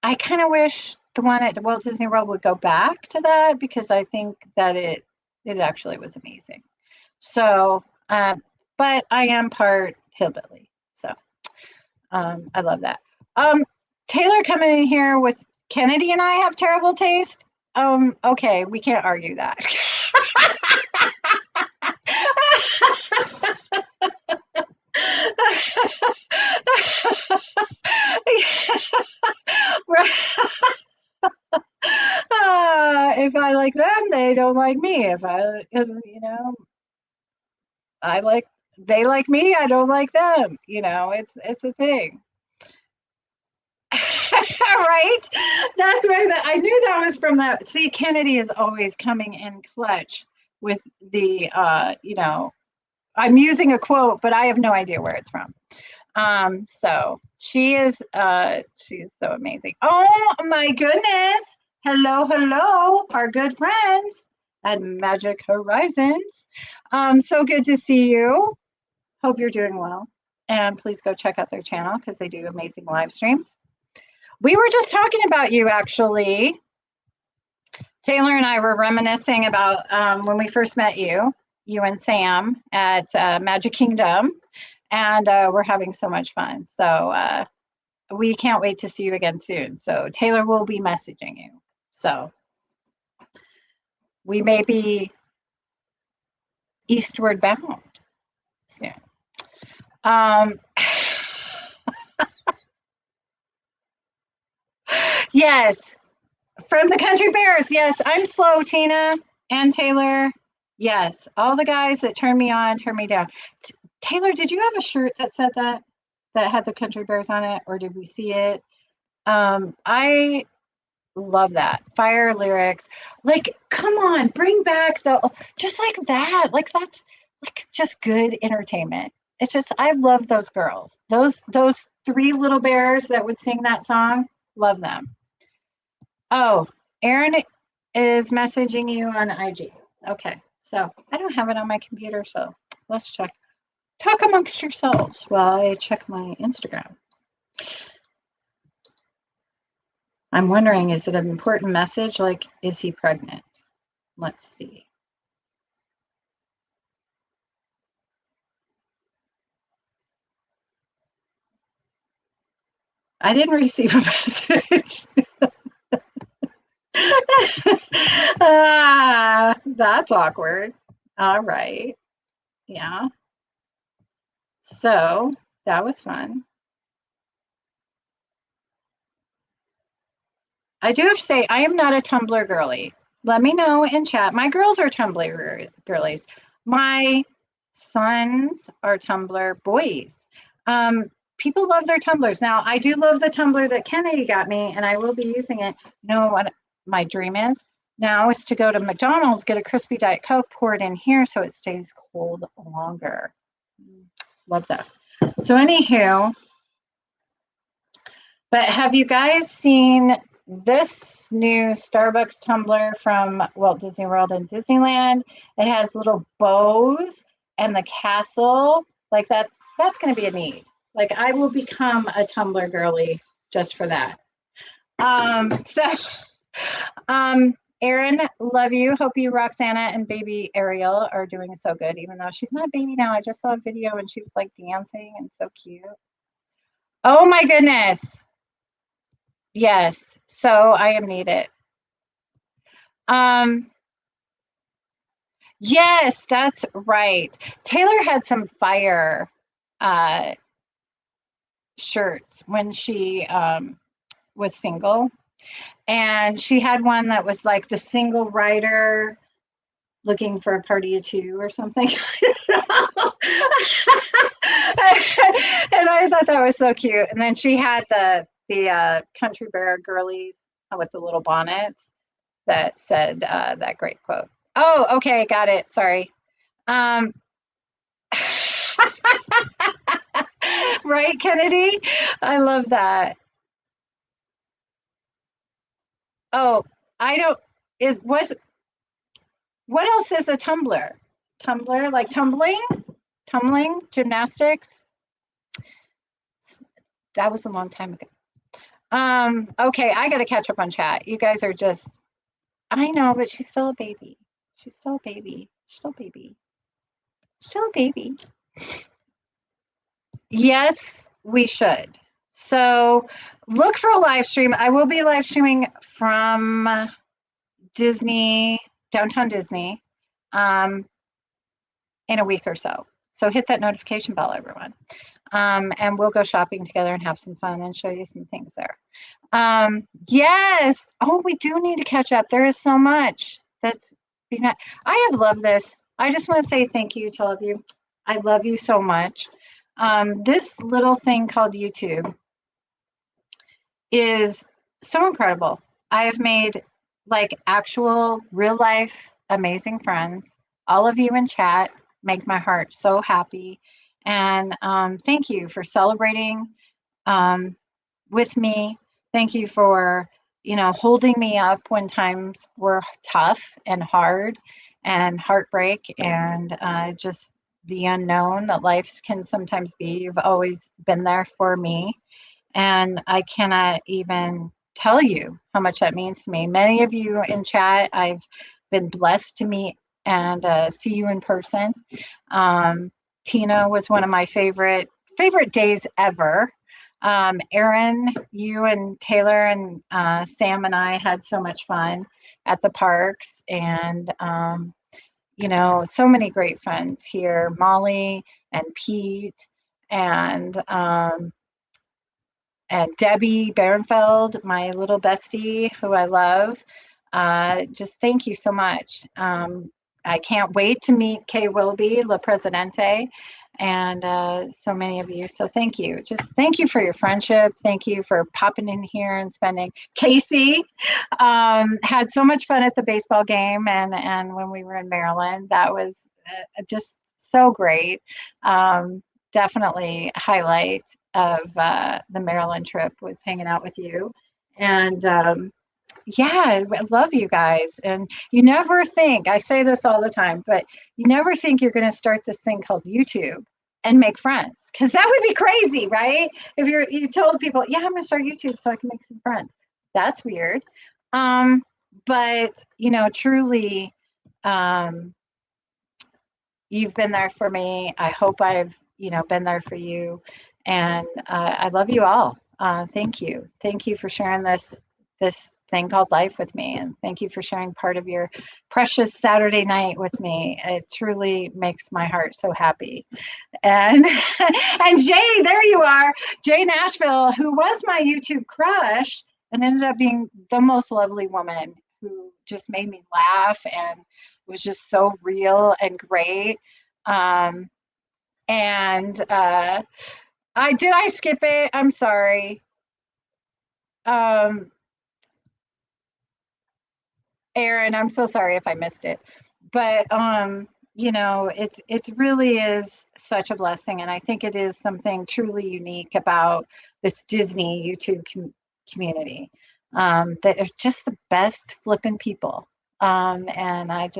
I kind of wish the one at Walt Disney World would go back to that because I think that it actually was amazing. So, but I am part hillbilly, so I love that. Taylor coming in here with Kennedy and I have terrible taste. Okay, we can't argue that. If I like them, they don't like me. If I, you know, I like they like me, I don't like them. You know, it's a thing. Right? That's where that I knew that was from that. See, Kennedy is always coming in clutch with the you know, I'm using a quote, but I have no idea where it's from. So she's so amazing. Oh my goodness. Hello, hello, our good friends at Magic Horizons. So good to see you. Hope you're doing well. And please go check out their channel because they do amazing live streams. We were just talking about you actually. Taylor and I were reminiscing about when we first met you and Sam at Magic Kingdom, and we're having so much fun. So we can't wait to see you again soon. So Taylor will be messaging you. So we may be eastward bound soon. Yes, from the Country Bears. Yes, I'm slow, Tina and Taylor. Yes, all the guys that turn me on, turn me down. Taylor, did you have a shirt that said that had the Country Bears on it, or did we see it? I love that. Fire lyrics. Like, come on, bring back the just like that. Like that's like just good entertainment. It's just I love those girls. Those three little bears that would sing that song. Love them. Oh, Aaron is messaging you on IG. Okay. So I don't have it on my computer, so let's check. Talk amongst yourselves while I check my Instagram. I'm wondering, is it an important message? Like, is he pregnant? Let's see. I didn't receive a message. That's awkward. All right. Yeah. So that was fun. I do have to say, I am not a Tumblr girly. Let me know in chat. My girls are Tumblr girlies. My sons are Tumblr boys. People love their Tumblrs. Now, I do love the Tumblr that Kennedy got me, and I will be using it. You know what my dream is? Now is to go to McDonald's, get a crispy Diet Coke, pour it in here so it stays cold longer. Love that. So, anywho, but have you guys seen this new Starbucks tumbler from Walt Disney World and Disneyland? It has little bows and the castle. Like that's going to be a need. Like I will become a tumbler girly just for that. Erin, love you. Hope you, Roxana, and baby Ariel are doing so good, even though she's not a baby now. I just saw a video and she was like dancing and so cute. Oh my goodness. Yes, so I am needed. Yes, that's right. Taylor had some fire shirts when she was single. And she had one that was like the single rider looking for a party of two or something. And I thought that was so cute. And then she had the Country Bear girlies with the little bonnets that said that great quote. Oh, okay, got it. Sorry. Um, right, Kennedy? I love that. Oh, I don't is what else is a tumbler? Tumbler like tumbling, gymnastics. That was a long time ago. Okay, I got to catch up on chat. You guys are just I know, but she's still a baby. She's still a baby. Still a baby. Still a baby. Yes, we should. So look for a live stream. I will be live streaming from Disney, downtown Disney, um, in a week or so. So hit that notification bell, everyone. And we'll go shopping together and have some fun and show you some things there. Yes. Oh, we do need to catch up. There is so much that's I have loved this. I just want to say thank you to all of you. I love you so much. This little thing called YouTube is so incredible. I have made like actual real life amazing friends. All of you in chat make my heart so happy. And thank you for celebrating with me. Thank you for, holding me up when times were tough and hard and heartbreak and just the unknown that life can sometimes be. You've always been there for me. And I cannot even tell you how much that means to me. Many of you in chat, I've been blessed to meet and see you in person. Tina was one of my favorite days ever. Erin, you and Taylor and Sam and I had so much fun at the parks, and so many great friends here. Molly and Pete and Debbie Barenfeld, my little bestie, who I love. Just thank you so much. I can't wait to meet Kay Wilby, La Presidente, and so many of you. So thank you. Just thank you for your friendship. Thank you for popping in here and spending. Casey had so much fun at the baseball game, and when we were in Maryland, that was just so great. Definitely highlight of the Maryland trip was hanging out with you. And yeah, I love you guys. And you never think, I say this all the time, but you never think you're going to start this thing called YouTube and make friends, because that would be crazy, right? If you told people, yeah, I'm going to start YouTube so I can make some friends. That's weird. But truly, you've been there for me. I hope I've been there for you, and I love you all. Thank you for sharing this thing called life with me, and thank you for sharing part of your precious Saturday night with me. It truly makes my heart so happy. And and Jay, there you are, Jay Nashville, who was my YouTube crush and ended up being the most lovely woman who just made me laugh and was just so real and great. And I skip it? I'm sorry. Aaron, I'm so sorry if I missed it. But it really is such a blessing, and I think it is something truly unique about this Disney YouTube community. That are just the best flipping people. And I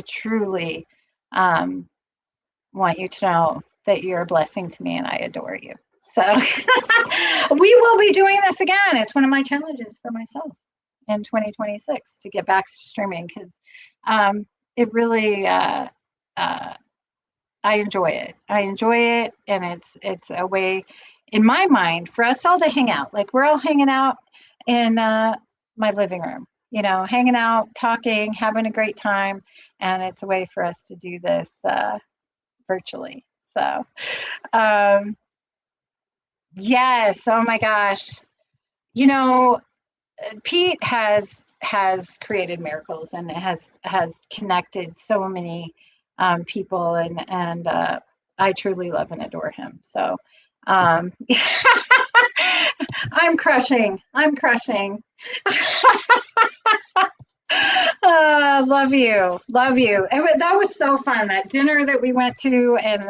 truly want you to know that you're a blessing to me and I adore you. So we will be doing this again. It's one of my challenges for myself in 2026 to get back to streaming, because it really I enjoy it. I enjoy it, and it's a way in my mind for us all to hang out. Like we're all hanging out in my living room, hanging out, talking, having a great time, and it's a way for us to do this virtually. So, yes. Oh my gosh. You know, Pete has created miracles and has connected so many people, and I truly love and adore him. So I'm crushing. I'm crushing. Love you. Love you. That was so fun. That dinner that we went to, and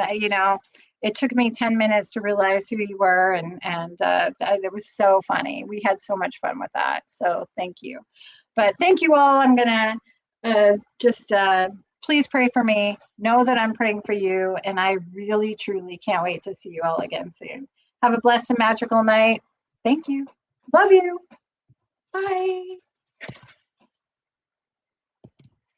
it took me 10 minutes to realize who you were, and it was so funny. We had so much fun with that. So thank you. But thank you all. I'm gonna just please pray for me. Know that I'm praying for you, and I really, truly can't wait to see you all again soon. Have a blessed and magical night. Thank you. Love you. Bye.